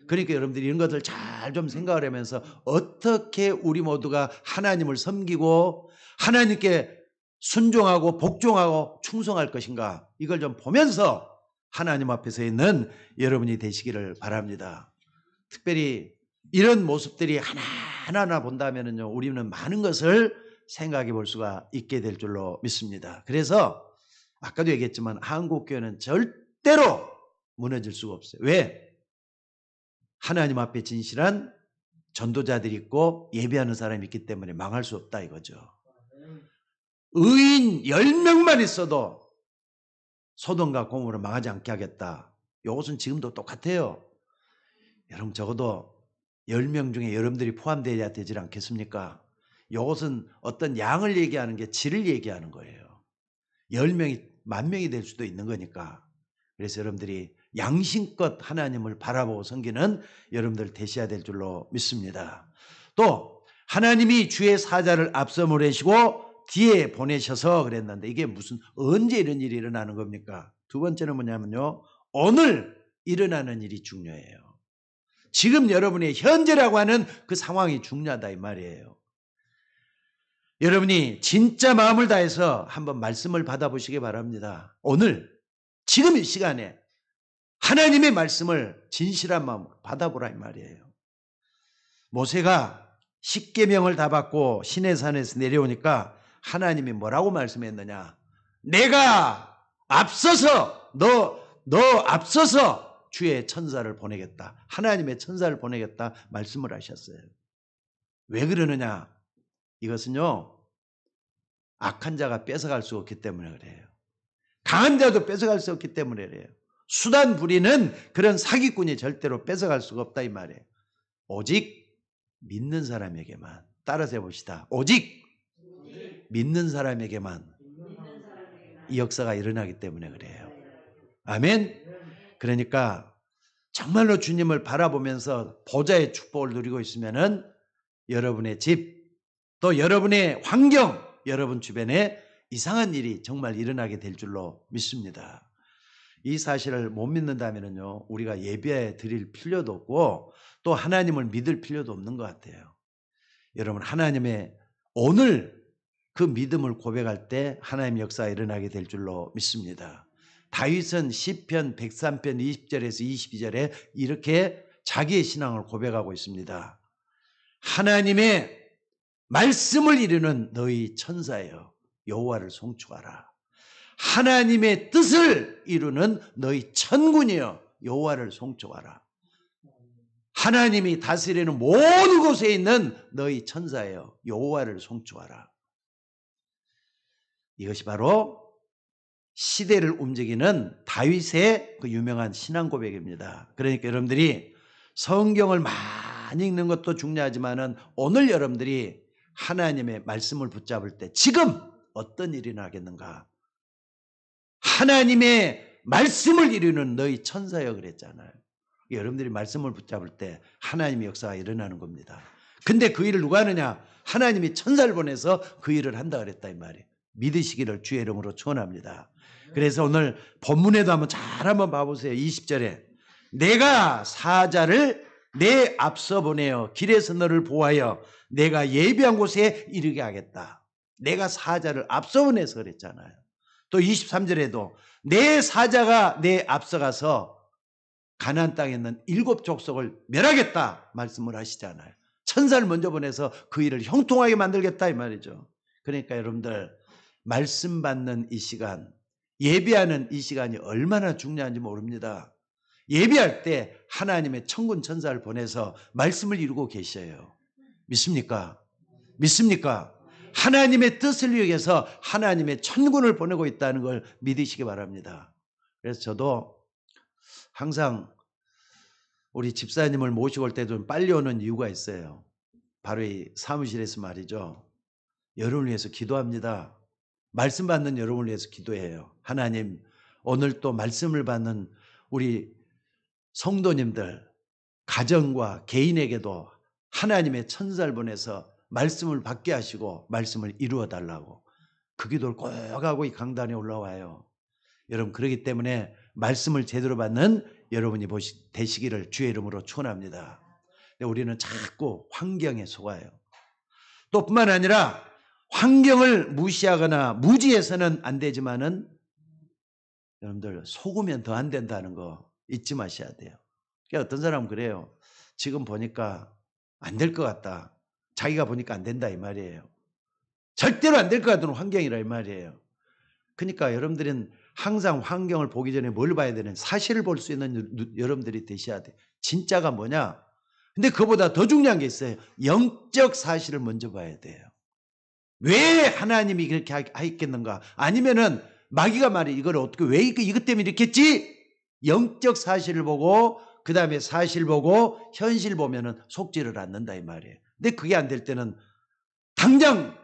그러니까 여러분들이 이런 것들 잘 좀 생각을 하면서 어떻게 우리 모두가 하나님을 섬기고 하나님께 순종하고 복종하고 충성할 것인가, 이걸 좀 보면서 하나님 앞에서 있는 여러분이 되시기를 바랍니다. 특별히 이런 모습들이 하나하나 본다면요, 우리는 많은 것을 생각해 볼 수가 있게 될 줄로 믿습니다. 그래서 아까도 얘기했지만 한국교회는 절대로 무너질 수가 없어요. 왜? 하나님 앞에 진실한 전도자들이 있고 예배하는 사람이 있기 때문에 망할 수 없다 이거죠. 의인 10명만 있어도 소돔과 고모를 망하지 않게 하겠다. 이것은 지금도 똑같아요. 여러분 적어도 10명 중에 여러분들이 포함되어야 되지 않겠습니까? 이것은 어떤 양을 얘기하는 게 질을 얘기하는 거예요. 10명이 10,000명이 될 수도 있는 거니까. 그래서 여러분들이 양심껏 하나님을 바라보고 섬기는 여러분들 되셔야 될 줄로 믿습니다. 또 하나님이 주의 사자를 앞서 보내시고 뒤에 보내셔서 그랬는데, 이게 무슨 언제 이런 일이 일어나는 겁니까? 두 번째는 뭐냐면요, 오늘 일어나는 일이 중요해요. 지금 여러분의 현재라고 하는 그 상황이 중요하다 이 말이에요. 여러분이 진짜 마음을 다해서 한번 말씀을 받아보시기 바랍니다. 오늘 지금 이 시간에 하나님의 말씀을 진실한 마음으로 받아보라 이 말이에요. 모세가 십계명을 다 받고 시내산에서 내려오니까 하나님이 뭐라고 말씀했느냐? 내가 앞서서 너 앞서서 주의 천사를 보내겠다. 하나님의 천사를 보내겠다 말씀을 하셨어요. 왜 그러느냐? 이것은요, 악한 자가 뺏어갈 수 없기 때문에 그래요. 강한 자도 뺏어갈 수 없기 때문에 그래요. 수단 부리는 그런 사기꾼이 절대로 뺏어갈 수가 없다 이 말이에요. 오직 믿는 사람에게만. 따라서 해봅시다. 오직 믿는 사람에게만 이 역사가 일어나기 때문에 그래요. 아멘. 그러니까 정말로 주님을 바라보면서 보좌의 축복을 누리고 있으면은 여러분의 집, 또 여러분의 환경, 여러분 주변에 이상한 일이 정말 일어나게 될 줄로 믿습니다. 이 사실을 못 믿는다면요, 우리가 예배 드릴 필요도 없고 또 하나님을 믿을 필요도 없는 것 같아요. 여러분, 하나님의 오늘 그 믿음을 고백할 때 하나님의 역사가 일어나게 될 줄로 믿습니다. 다윗은 시편 103편 20절에서 22절에 이렇게 자기의 신앙을 고백하고 있습니다. 하나님의 말씀을 이루는 너희 천사여 여호와를 송축하라. 하나님의 뜻을 이루는 너희 천군이여 여호와를 송축하라. 하나님이 다스리는 모든 곳에 있는 너희 천사여 여호와를 송축하라. 이것이 바로 시대를 움직이는 다윗의 그 유명한 신앙 고백입니다. 그러니까 여러분들이 성경을 많이 읽는 것도 중요하지만은 오늘 여러분들이 하나님의 말씀을 붙잡을 때 지금 어떤 일이 나겠는가? 하나님의 말씀을 이루는 너희 천사여 그랬잖아요. 여러분들이 말씀을 붙잡을 때 하나님의 역사가 일어나는 겁니다. 근데 그 일을 누가 하느냐? 하나님이 천사를 보내서 그 일을 한다 그랬다 이 말이에요. 믿으시기를 주의 이름으로 축원합니다. 그래서 오늘 본문에도 한번 봐보세요. 20절에 내가 사자를 내 앞서 보내어 길에서 너를 보호하여 내가 예비한 곳에 이르게 하겠다. 내가 사자를 앞서 보내서 그랬잖아요. 또 23절에도 내 사자가 내 앞서가서 가나안 땅에 있는 7 족속을 멸하겠다 말씀을 하시잖아요. 천사를 먼저 보내서 그 일을 형통하게 만들겠다 이 말이죠. 그러니까 여러분들 말씀 받는 이 시간, 예비하는 이 시간이 얼마나 중요한지 모릅니다. 예비할 때 하나님의 천군 천사를 보내서 말씀을 이루고 계셔요. 믿습니까? 믿습니까? 하나님의 뜻을 위해서 하나님의 천군을 보내고 있다는 걸 믿으시기 바랍니다. 그래서 저도 항상 우리 집사님을 모시고 올 때 좀 빨리 오는 이유가 있어요. 바로 이 사무실에서 말이죠. 여러분을 위해서 기도합니다. 말씀 받는 여러분을 위해서 기도해요. 하나님, 오늘 또 말씀을 받는 우리 성도님들, 가정과 개인에게도 하나님의 천사를 보내서 말씀을 받게 하시고 말씀을 이루어 달라고 그 기도를 꼭 하고 이 강단에 올라와요. 여러분 그렇기 때문에 말씀을 제대로 받는 여러분이 되시기를 주의 이름으로 축원합니다. 우리는 자꾸 환경에 속아요. 또 뿐만 아니라 환경을 무시하거나 무지해서는 안 되지만은 여러분들 속으면 더 안 된다는 거 잊지 마셔야 돼요. 그러니까 어떤 사람은 그래요. 지금 보니까 안 될 것 같다. 자기가 보니까 안 된다 이 말이에요. 절대로 안 될 것 같은 환경이라 이 말이에요. 그러니까 여러분들은 항상 환경을 보기 전에 뭘 봐야 되는 사실을 볼 수 있는 여러분들이 되셔야 돼. 진짜가 뭐냐? 근데 그보다 더 중요한 게 있어요. 영적 사실을 먼저 봐야 돼요. 왜 하나님이 그렇게 하겠는가? 아니면은 마귀가 말해 이걸 어떻게 왜 이것 때문에 이렇게 했지? 영적 사실을 보고 그 다음에 사실 보고 현실 보면은 속지를 않는다 이 말이에요. 근데 그게 안 될 때는 당장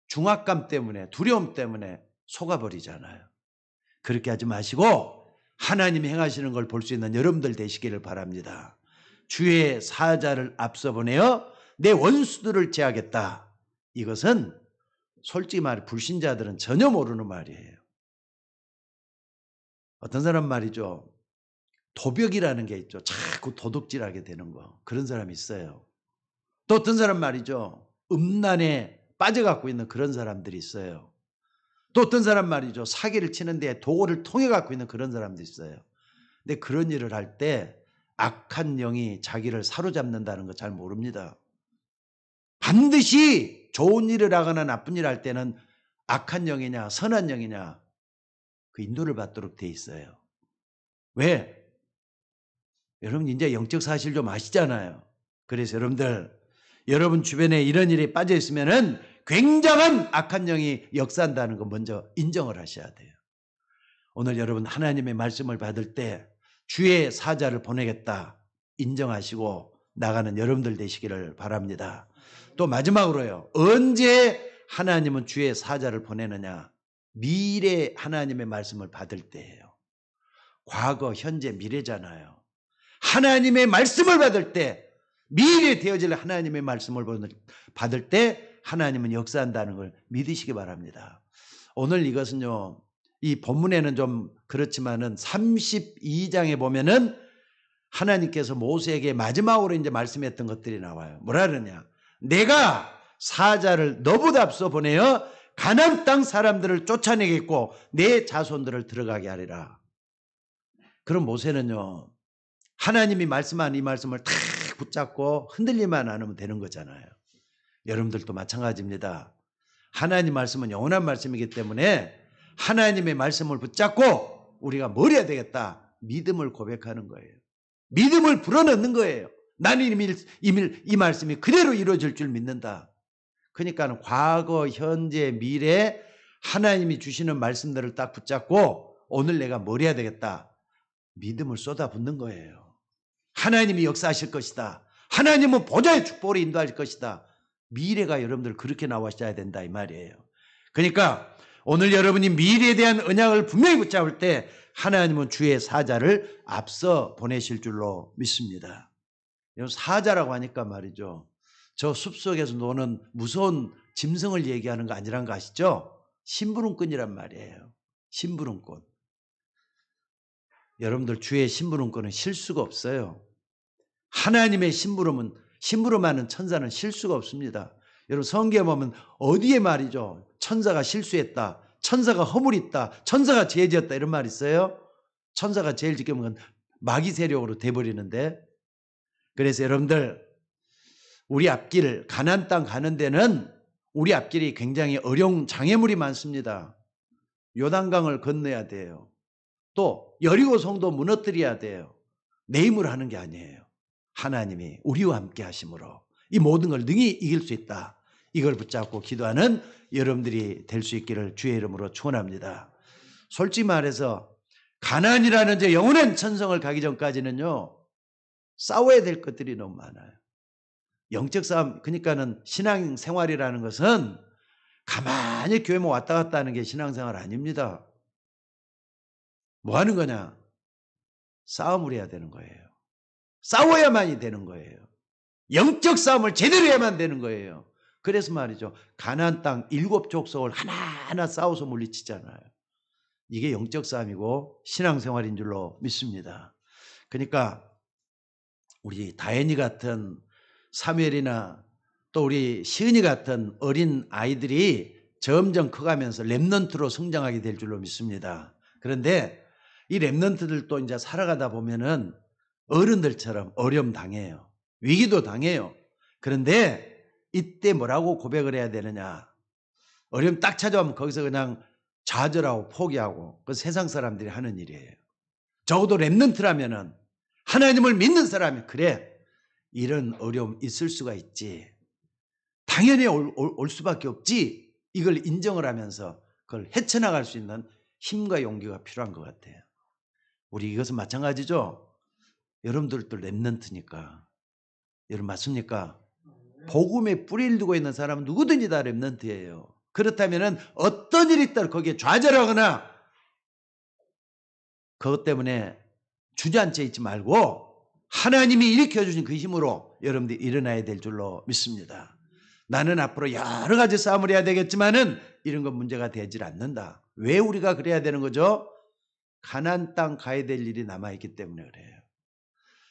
중압감 때문에 두려움 때문에 속아버리잖아요. 그렇게 하지 마시고 하나님이 행하시는 걸 볼 수 있는 여러분들 되시기를 바랍니다. 주의 사자를 앞서 보내어 내 원수들을 제하겠다. 이것은 솔직히 말해 불신자들은 전혀 모르는 말이에요. 어떤 사람 말이죠. 도벽이라는 게 있죠. 자꾸 도둑질하게 되는 거. 그런 사람이 있어요. 또 어떤 사람 말이죠. 음란에 빠져갖고 있는 그런 사람들이 있어요. 또 어떤 사람 말이죠. 사기를 치는데 도구를 통해 갖고 있는 그런 사람도 있어요. 근데 그런 일을 할 때 악한 영이 자기를 사로잡는다는 거 잘 모릅니다. 반드시 좋은 일을 하거나 나쁜 일을 할 때는 악한 영이냐 선한 영이냐 그 인도를 받도록 돼 있어요. 왜? 여러분 이제 영적 사실 좀 아시잖아요. 그래서 여러분들 여러분 주변에 이런 일이 빠져 있으면은 굉장한 악한 영이 역사한다는 거 먼저 인정을 하셔야 돼요. 오늘 여러분 하나님의 말씀을 받을 때 주의 사자를 보내겠다 인정하시고 나가는 여러분들 되시기를 바랍니다. 또 마지막으로요. 언제 하나님은 주의 사자를 보내느냐? 미래 하나님의 말씀을 받을 때예요. 과거, 현재, 미래잖아요. 하나님의 말씀을 받을 때 미래 되어질 하나님의 말씀을 받을 때 하나님은 역사한다는 걸 믿으시기 바랍니다. 오늘 이것은요. 이 본문에는 좀 그렇지만은 32장에 보면은 하나님께서 모세에게 마지막으로 이제 말씀했던 것들이 나와요. 뭐라 그러냐? 내가 사자를 너보다 앞서 보내어 가나안 땅 사람들을 쫓아내겠고 내 자손들을 들어가게 하리라. 그럼 모세는요. 하나님이 말씀한 이 말씀을 탁 붙잡고 흔들리만 않으면 되는 거잖아요. 여러분들도 마찬가지입니다. 하나님 말씀은 영원한 말씀이기 때문에 하나님의 말씀을 붙잡고 우리가 뭘 해야 되겠다? 믿음을 고백하는 거예요. 믿음을 불어넣는 거예요. 나는 이 말씀이 그대로 이루어질 줄 믿는다. 그러니까 과거, 현재, 미래 하나님이 주시는 말씀들을 딱 붙잡고 오늘 내가 뭘 해야 되겠다. 믿음을 쏟아붓는 거예요. 하나님이 역사하실 것이다. 하나님은 보좌의 축복으로 인도할 것이다. 미래가 여러분들 그렇게 나와셔야 된다 이 말이에요. 그러니까 오늘 여러분이 미래에 대한 언약을 분명히 붙잡을 때 하나님은 주의 사자를 앞서 보내실 줄로 믿습니다. 사자라고 하니까 말이죠. 저 숲속에서 노는 무서운 짐승을 얘기하는 거 아니란 거 아시죠? 심부름꾼이란 말이에요. 심부름꾼. 여러분들 주의 심부름꾼은 실수가 없어요. 하나님의 심부름하는 천사는 실수가 없습니다. 여러분 성경에 보면 어디에 말이죠. 천사가 실수했다. 천사가 허물이 있다. 천사가 죄 지었다. 이런 말 있어요. 천사가 죄를 지키면 마귀 세력으로 돼버리는데, 그래서 여러분들 우리 앞길 가나안 땅 가는 데는 우리 앞길이 굉장히 어려운 장애물이 많습니다. 요단강을 건너야 돼요. 또 여리고 성도 무너뜨려야 돼요. 내 힘으로 하는 게 아니에요. 하나님이 우리와 함께 하심으로 이 모든 걸 능히 이길 수 있다. 이걸 붙잡고 기도하는 여러분들이 될 수 있기를 주의 이름으로 축원합니다. 솔직히 말해서 가나안이라는 저 영원한 천성을 가기 전까지는요, 싸워야 될 것들이 너무 많아요. 영적 싸움, 그러니까는 신앙생활이라는 것은 가만히 교회 왔다 갔다 하는 게 신앙생활 아닙니다. 뭐 하는 거냐? 싸움을 해야 되는 거예요. 싸워야만이 되는 거예요. 영적 싸움을 제대로 해야만 되는 거예요. 그래서 말이죠. 가나안 땅 7 족속을 하나하나 싸워서 물리치잖아요. 이게 영적 싸움이고 신앙생활인 줄로 믿습니다. 그러니까 우리 다현이 같은 사무엘이나 또 우리 시은이 같은 어린 아이들이 점점 커가면서 렘넌트로 성장하게 될 줄로 믿습니다. 그런데 이 렘넌트들도 이제 살아가다 보면은 어른들처럼 어려움 당해요. 위기도 당해요. 그런데 이때 뭐라고 고백을 해야 되느냐? 어려움 딱 찾아오면 거기서 그냥 좌절하고 포기하고, 그 세상 사람들이 하는 일이에요. 적어도 렘넌트라면은 하나님을 믿는 사람이 그래, 이런 어려움 있을 수가 있지. 당연히 올 수밖에 없지. 이걸 인정을 하면서 그걸 헤쳐나갈 수 있는 힘과 용기가 필요한 것 같아요. 우리 이것은 마찬가지죠. 여러분들도 렘넌트니까. 여러분 맞습니까? 복음에 뿌리를 두고 있는 사람은 누구든지 다 렘넌트예요. 그렇다면 어떤 일이 있더라도 거기에 좌절하거나 그것 때문에 주저앉아 있지 말고 하나님이 일으켜주신 그 힘으로 여러분들이 일어나야 될 줄로 믿습니다. 나는 앞으로 여러 가지 싸움을 해야 되겠지만은 이런 건 문제가 되질 않는다. 왜 우리가 그래야 되는 거죠? 가나안 땅 가야 될 일이 남아있기 때문에 그래요.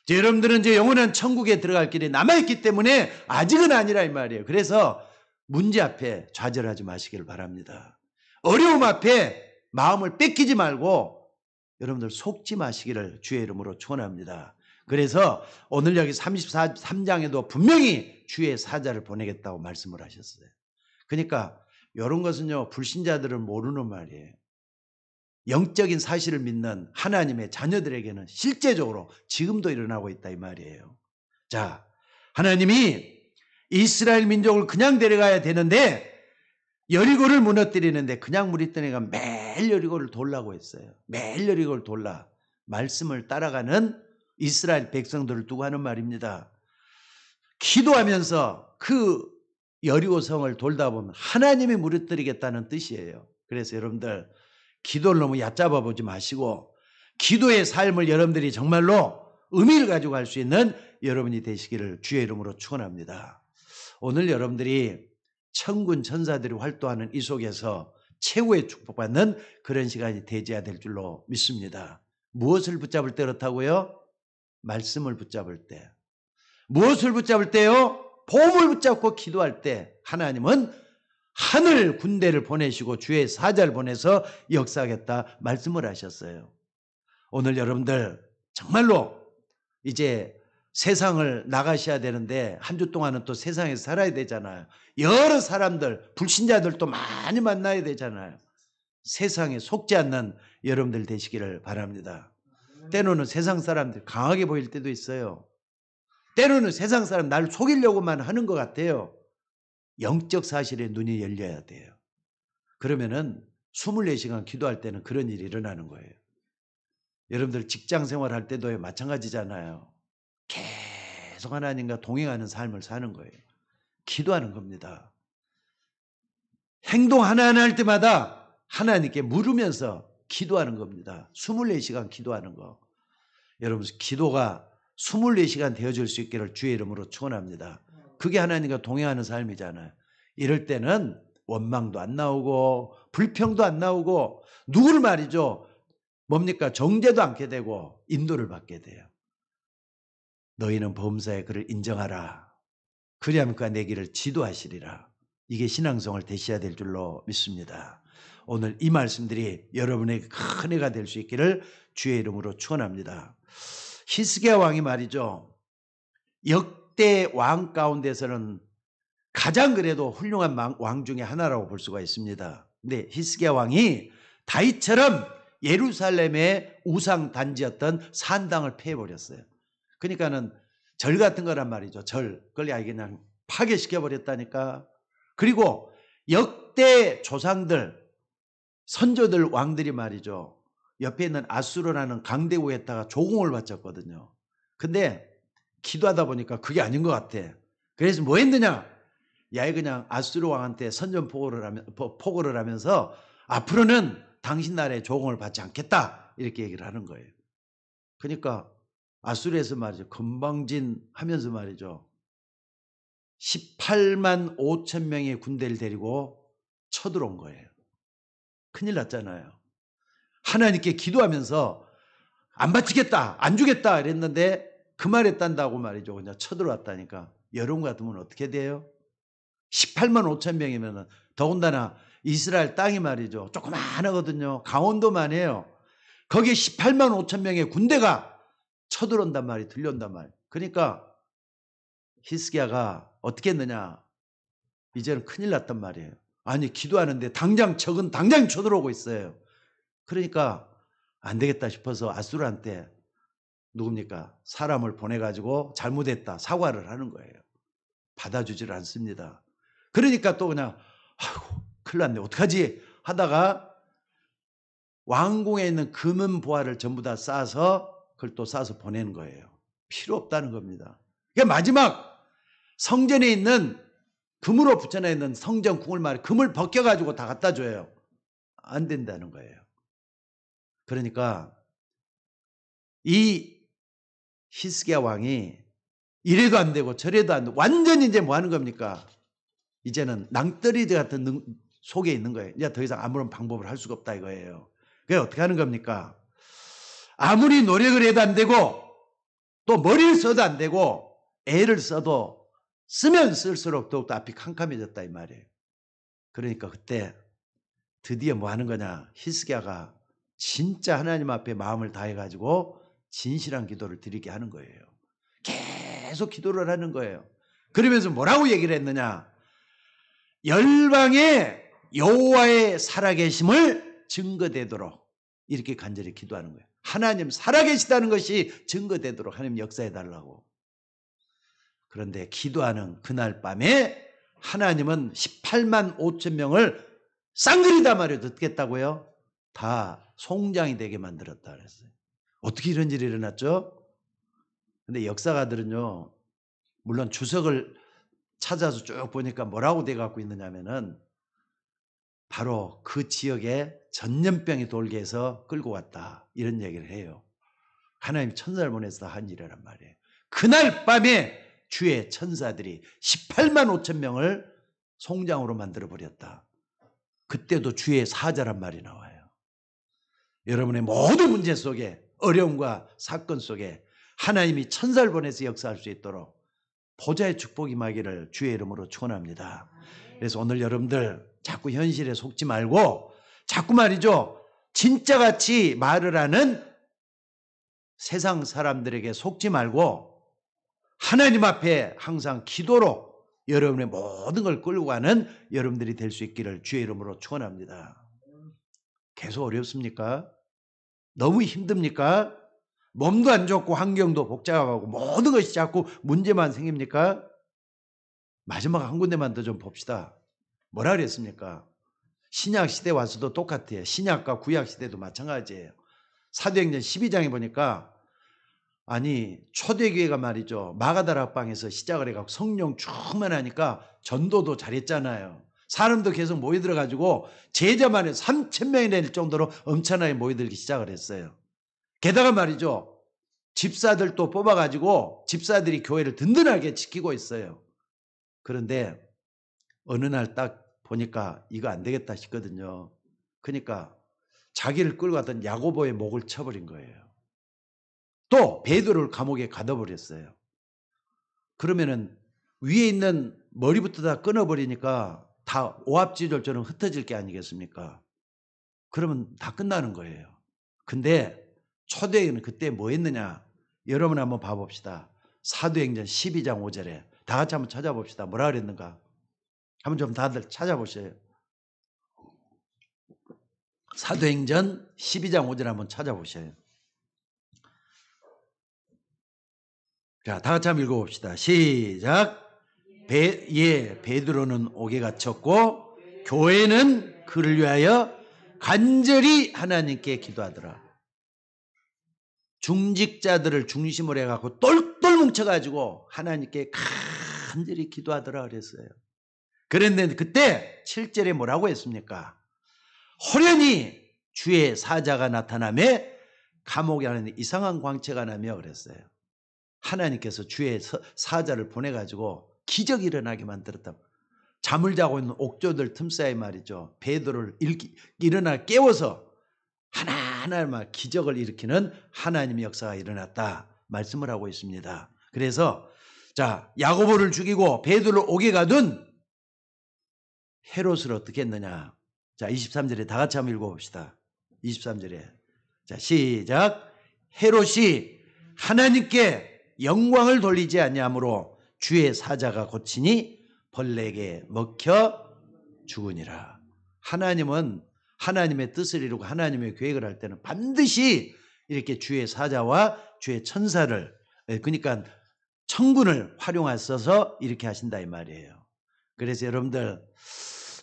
여러분들은 이제 영원한 천국에 들어갈 길이 남아있기 때문에 아직은 아니라 이 말이에요. 그래서 문제 앞에 좌절하지 마시길 바랍니다. 어려움 앞에 마음을 뺏기지 말고 여러분들 속지 마시기를 주의 이름으로 축원합니다. 그래서 오늘 여기 33장에도 분명히 주의 사자를 보내겠다고 말씀을 하셨어요. 그러니까 이런 것은요, 불신자들은 모르는 말이에요. 영적인 사실을 믿는 하나님의 자녀들에게는 실제적으로 지금도 일어나고 있다 이 말이에요. 자, 하나님이 이스라엘 민족을 그냥 데려가야 되는데 여리고를 무너뜨리는데 그냥 무너뜨리니까 매일 여리고를 돌라고 했어요. 매일 여리고를 돌라. 말씀을 따라가는 이스라엘 백성들을 두고 하는 말입니다. 기도하면서 그 여리고 성을 돌다 보면 하나님이 무너뜨리겠다는 뜻이에요. 그래서 여러분들 기도를 너무 얕잡아 보지 마시고 기도의 삶을 여러분들이 정말로 의미를 가지고 갈 수 있는 여러분이 되시기를 주의 이름으로 축원합니다. 오늘 여러분들이 천군 천사들이 활동하는 이 속에서 최후의 축복받는 그런 시간이 되어야 될 줄로 믿습니다. 무엇을 붙잡을 때 그렇다고요? 말씀을 붙잡을 때. 무엇을 붙잡을 때요? 복음을 붙잡고 기도할 때 하나님은 하늘 군대를 보내시고 주의 사자를 보내서 역사하겠다 말씀을 하셨어요. 오늘 여러분들 정말로 이제 세상을 나가셔야 되는데 한 주 동안은 또 세상에서 살아야 되잖아요. 여러 사람들, 불신자들도 많이 만나야 되잖아요. 세상에 속지 않는 여러분들 되시기를 바랍니다. 때로는 세상 사람들 강하게 보일 때도 있어요. 때로는 세상 사람 나를 속이려고만 하는 것 같아요. 영적 사실에 눈이 열려야 돼요. 그러면은 24시간 기도할 때는 그런 일이 일어나는 거예요. 여러분들 직장 생활할 때도 마찬가지잖아요. 계속 하나님과 동행하는 삶을 사는 거예요. 기도하는 겁니다. 행동 하나하나 할 때마다 하나님께 물으면서 기도하는 겁니다. 24시간 기도하는 거. 여러분 기도가 24시간 되어질 수 있기를 주의 이름으로 축원합니다. 그게 하나님과 동행하는 삶이잖아요. 이럴 때는 원망도 안 나오고 불평도 안 나오고 누구를 말이죠. 뭡니까? 정죄도 않게 되고 인도를 받게 돼요. 너희는 범사에 그를 인정하라. 그리하면 그가 내 길을 지도하시리라. 이게 신앙성을 대시해야 될 줄로 믿습니다. 오늘 이 말씀들이 여러분에게 큰 해가 될 수 있기를 주의 이름으로 축원합니다. 히스기야 왕이 말이죠. 역대 왕 가운데서는 가장 그래도 훌륭한 왕 중에 하나라고 볼 수가 있습니다. 근데 히스기야 왕이 다윗처럼 예루살렘의 우상 단지였던 산당을 폐해버렸어요. 그러니까는 절 같은 거란 말이죠. 절. 그걸 아예 그냥 파괴시켜버렸다니까. 그리고 역대 조상들, 선조들 왕들이 말이죠. 옆에 있는 아수르라는 강대국에다가 조공을 바쳤거든요. 근데 기도하다 보니까 그게 아닌 것 같아. 그래서 뭐 했느냐? 야이 그냥 아수르 왕한테 선전포고를 하면서 앞으로는 당신 나라에 조공을 받지 않겠다. 이렇게 얘기를 하는 거예요. 그러니까 아수르에서 말이죠. 건방진 하면서 말이죠. 18만 5천 명의 군대를 데리고 쳐들어온 거예요. 큰일 났잖아요. 하나님께 기도하면서 안 바치겠다, 안 주겠다 이랬는데 그 말 했단다고 말이죠. 그냥 쳐들어왔다니까. 여러분 같으면 어떻게 돼요? 18만 5천 명이면 더군다나 이스라엘 땅이 말이죠. 조그마하거든요. 강원도만 해요. 거기에 18만 5천 명의 군대가 쳐들어온단 말이 들려온단 말. 그러니까 히스기야가 어떻게 했느냐. 이제는 큰일 났단 말이에요. 아니 기도하는데 당장 적은 당장 쳐들어오고 있어요. 그러니까 안 되겠다 싶어서 아수르한테 누굽니까? 사람을 보내가지고 잘못했다 사과를 하는 거예요. 받아주질 않습니다. 그러니까 또 그냥 아이고 큰일 났네 어떡하지 하다가 왕궁에 있는 금은 보화를 전부 다 싸서 그걸 또 싸서 보내는 거예요. 필요 없다는 겁니다. 그러니까 마지막 성전에 있는 금으로 붙여져 있는 성전궁을 말해 금을 벗겨가지고 다 갖다 줘요. 안 된다는 거예요. 그러니까 이 히스기야 왕이 이래도 안 되고 저래도 안 되고 완전히 이제 뭐 하는 겁니까? 이제는 낭떠러지 같은 속에 있는 거예요. 이제 더 이상 아무런 방법을 할 수가 없다 이거예요. 그래서 어떻게 하는 겁니까? 아무리 노력을 해도 안 되고 또 머리를 써도 안 되고 애를 써도 쓰면 쓸수록 더욱더 앞이 캄캄해졌다 이 말이에요. 그러니까 그때 드디어 뭐 하는 거냐? 히스기야가 진짜 하나님 앞에 마음을 다해가지고 진실한 기도를 드리게 하는 거예요. 계속 기도를 하는 거예요. 그러면서 뭐라고 얘기를 했느냐? 열방의 여호와의 살아계심을 증거되도록 이렇게 간절히 기도하는 거예요. 하나님 살아계시다는 것이 증거되도록 하나님 역사해달라고. 그런데 기도하는 그날 밤에 하나님은 18만 5천 명을 쌍그리다 말이에요. 듣겠다고요? 다 송장이 되게 만들었다 그랬어요. 어떻게 이런 일이 일어났죠? 근데 역사가들은요, 물론 주석을 찾아서 쭉 보니까 뭐라고 돼 갖고 있느냐면은 바로 그 지역에 전염병이 돌게 해서 끌고 왔다. 이런 얘기를 해요. 하나님 천사를 보내서 한 일이란 말이에요. 그날 밤에 주의 천사들이 18만 5천 명을 송장으로 만들어 버렸다. 그때도 주의 사자란 말이 나와요. 여러분의 모든 문제 속에 어려움과 사건 속에 하나님이 천사를 보내서 역사할 수 있도록 보좌의 축복이 임하기를 주의 이름으로 축원합니다. 그래서 오늘 여러분들 자꾸 현실에 속지 말고 자꾸 말이죠. 진짜같이 말을 하는 세상 사람들에게 속지 말고 하나님 앞에 항상 기도로 여러분의 모든 걸 끌고 가는 여러분들이 될 수 있기를 주의 이름으로 축원합니다. 계속 어렵습니까? 너무 힘듭니까? 몸도 안 좋고 환경도 복잡하고 모든 것이 자꾸 문제만 생깁니까? 마지막 한 군데만 더 좀 봅시다. 뭐라 그랬습니까? 신약 시대 와서도 똑같아요. 신약과 구약 시대도 마찬가지예요. 사도행전 12장에 보니까 아니 초대교회가 말이죠. 마가다락방에서 시작을 해갖고 성령 충만하니까 전도도 잘했잖아요. 사람도 계속 모여들어가지고 제자만 해도 3,000명이 될 정도로 엄청나게 모여들기 시작을 했어요. 게다가 말이죠. 집사들도 뽑아가지고 집사들이 교회를 든든하게 지키고 있어요. 그런데 어느 날 딱 보니까 이거 안 되겠다 싶거든요. 그러니까 자기를 끌고 갔던 야고보의 목을 쳐버린 거예요. 또 베드로를 감옥에 가둬버렸어요. 그러면은 위에 있는 머리부터 다 끊어버리니까 다 오합지졸처럼 흩어질 게 아니겠습니까? 그러면 다 끝나는 거예요. 근데 초대교회는 그때 뭐 했느냐? 여러분 한번 봐봅시다. 사도행전 12장 5절에 다 같이 한번 찾아봅시다. 뭐라 그랬는가? 한번 좀 다들 찾아보세요. 사도행전 12장 5절 한번 찾아보세요. 자, 다 같이 한번 읽어봅시다. 시작. 베드로는 옥에 갇혔고 교회는 그를 위하여 간절히 하나님께 기도하더라. 중직자들을 중심으로 해갖고 똘똘 뭉쳐가지고 하나님께 간절히 기도하더라 그랬어요. 그런데 그때 7절에 뭐라고 했습니까? 호련히 주의 사자가 나타나며 감옥에 하는 이상한 광채가 나며 그랬어요. 하나님께서 주의 사자를 보내가지고 기적이 일어나게 만들었다. 잠을 자고 있는 옥조들 틈사이 말이죠. 베드로를 일어나 깨워서 하나하나 막 기적을 일으키는 하나님의 역사가 일어났다 말씀을 하고 있습니다. 그래서 자 야고보를 죽이고 베드로를 옥에 가둔 헤롯을 어떻게 했느냐. 자 23절에 다 같이 한번 읽어봅시다. 23절에 자 시작. 헤롯이 하나님께 영광을 돌리지 아니하므로 주의 사자가 고치니 벌레에게 먹혀 죽으니라. 하나님은 하나님의 뜻을 이루고 하나님의 계획을 할 때는 반드시 이렇게 주의 사자와 주의 천사를 그러니까 천군을 활용하셔서 이렇게 하신다 이 말이에요. 그래서 여러분들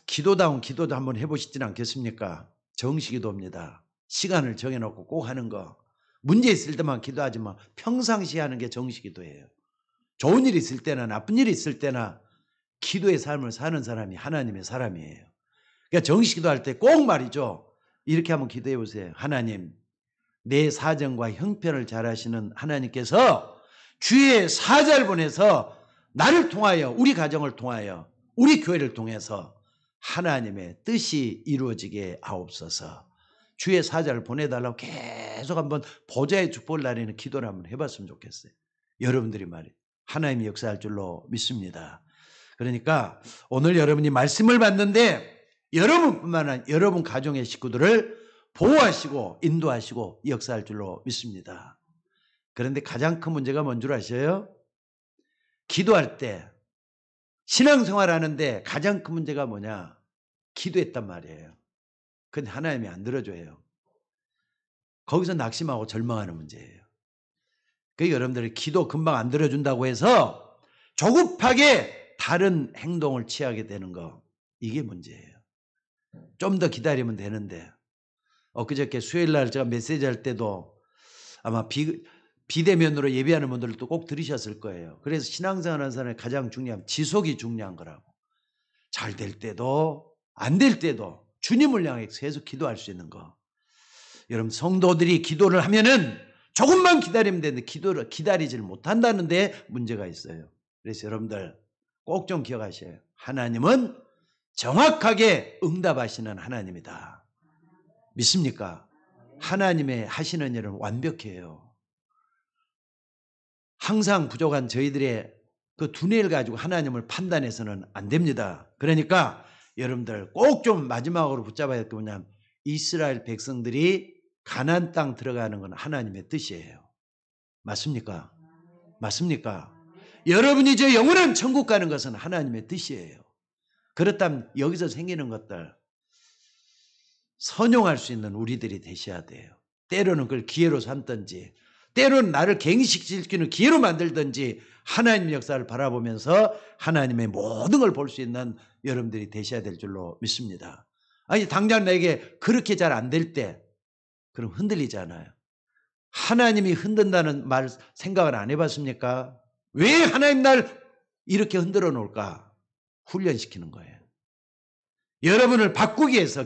기도다운 기도도 한번 해보시지는 않겠습니까? 정식기도입니다. 시간을 정해놓고 꼭 하는 거. 문제 있을 때만 기도하지 마. 평상시에 하는 게 정식기도예요. 좋은 일이 있을 때나 나쁜 일이 있을 때나 기도의 삶을 사는 사람이 하나님의 사람이에요. 그러니까 정식기도할 때 꼭 말이죠. 이렇게 한번 기도해 보세요. 하나님, 내 사정과 형편을 잘 아시는 하나님께서 주의 사자를 보내서 나를 통하여 우리 가정을 통하여 우리 교회를 통해서 하나님의 뜻이 이루어지게 하옵소서. 주의 사자를 보내달라고 계속 한번 보좌의 축복을 나리는 기도를 한번 해봤으면 좋겠어요. 여러분들이 말이에요. 하나님이 역사할 줄로 믿습니다. 그러니까 오늘 여러분이 말씀을 받는데 여러분뿐만 아니라 여러분 가정의 식구들을 보호하시고 인도하시고 역사할 줄로 믿습니다. 그런데 가장 큰 문제가 뭔 줄 아셔요? 기도할 때 신앙생활 하는데 가장 큰 문제가 뭐냐? 기도했단 말이에요. 근데 하나님이 안 들어줘요. 거기서 낙심하고 절망하는 문제예요. 그러니까 여러분들이 기도 금방 안 들어준다고 해서 조급하게 다른 행동을 취하게 되는 거, 이게 문제예요. 좀 더 기다리면 되는데 엊그저께 수요일날 제가 메시지 할 때도 아마 비대면으로 예배하는 분들도 꼭 들으셨을 거예요. 그래서 신앙생활 하는 사람의 가장 중요한 지속이 중요한 거라고. 잘 될 때도 안 될 때도 주님을 향해 계속 기도할 수 있는 거. 여러분 성도들이 기도를 하면은 조금만 기다리면 되는데 기도를 기다리질 못한다는 데 문제가 있어요. 그래서 여러분들 꼭 좀 기억하셔요. 하나님은 정확하게 응답하시는 하나님이다. 믿습니까? 하나님의 하시는 일은 완벽해요. 항상 부족한 저희들의 그 두뇌를 가지고 하나님을 판단해서는 안 됩니다. 그러니까 여러분들 꼭 좀 마지막으로 붙잡아야 할 게 뭐냐면 이스라엘 백성들이 가나안 땅 들어가는 건 하나님의 뜻이에요. 맞습니까? 맞습니까? 여러분이 저 영원한 천국 가는 것은 하나님의 뜻이에요. 그렇다면 여기서 생기는 것들 선용할 수 있는 우리들이 되셔야 돼요. 때로는 그걸 기회로 삼든지 때로는 나를 갱식시키는 기회로 만들든지 하나님의 역사를 바라보면서 하나님의 모든 걸 볼 수 있는 여러분들이 되셔야 될 줄로 믿습니다. 아니 당장 나에게 그렇게 잘 안 될 때 그럼 흔들리잖아요. 하나님이 흔든다는 말 생각을 안 해봤습니까? 왜 하나님 날 이렇게 흔들어 놓을까? 훈련시키는 거예요. 여러분을 바꾸기 위해서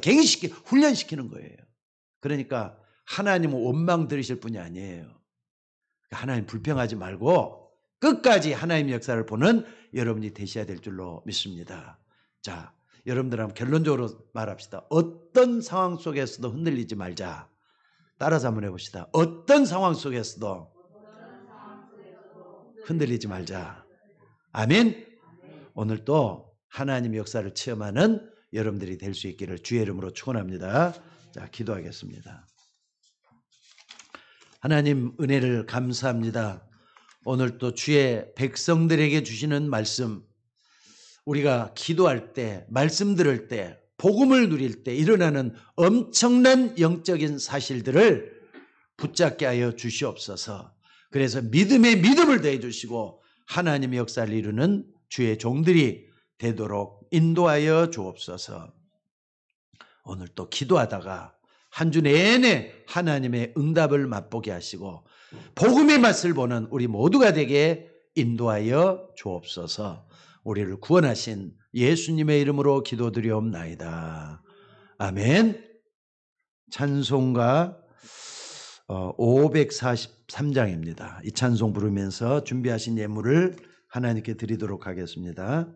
훈련시키는 거예요. 그러니까 하나님은 원망 들으실 분이 아니에요. 하나님 불평하지 말고 끝까지 하나님의 역사를 보는 여러분이 되셔야 될 줄로 믿습니다. 자, 여러분들 한번 결론적으로 말합시다. 어떤 상황 속에서도 흔들리지 말자. 따라서 한번 해봅시다. 어떤 상황 속에서도 흔들리지 말자. 아멘. 오늘 또 하나님의 역사를 체험하는 여러분들이 될 수 있기를 주의 이름으로 축원합니다. 자, 기도하겠습니다. 하나님 은혜를 감사합니다. 오늘 또 주의 백성들에게 주시는 말씀, 우리가 기도할 때, 말씀 들을 때, 복음을 누릴 때 일어나는 엄청난 영적인 사실들을 붙잡게 하여 주시옵소서. 그래서 믿음에 믿음을 더해 주시고 하나님의 역사를 이루는 주의 종들이 되도록 인도하여 주옵소서. 오늘 또 기도하다가 한 주 내내 하나님의 응답을 맛보게 하시고 복음의 맛을 보는 우리 모두가 되게 인도하여 주옵소서. 우리를 구원하신 예수님의 이름으로 기도드리옵나이다. 아멘. 찬송가 543장입니다. 이 찬송 부르면서 준비하신 예물을 하나님께 드리도록 하겠습니다.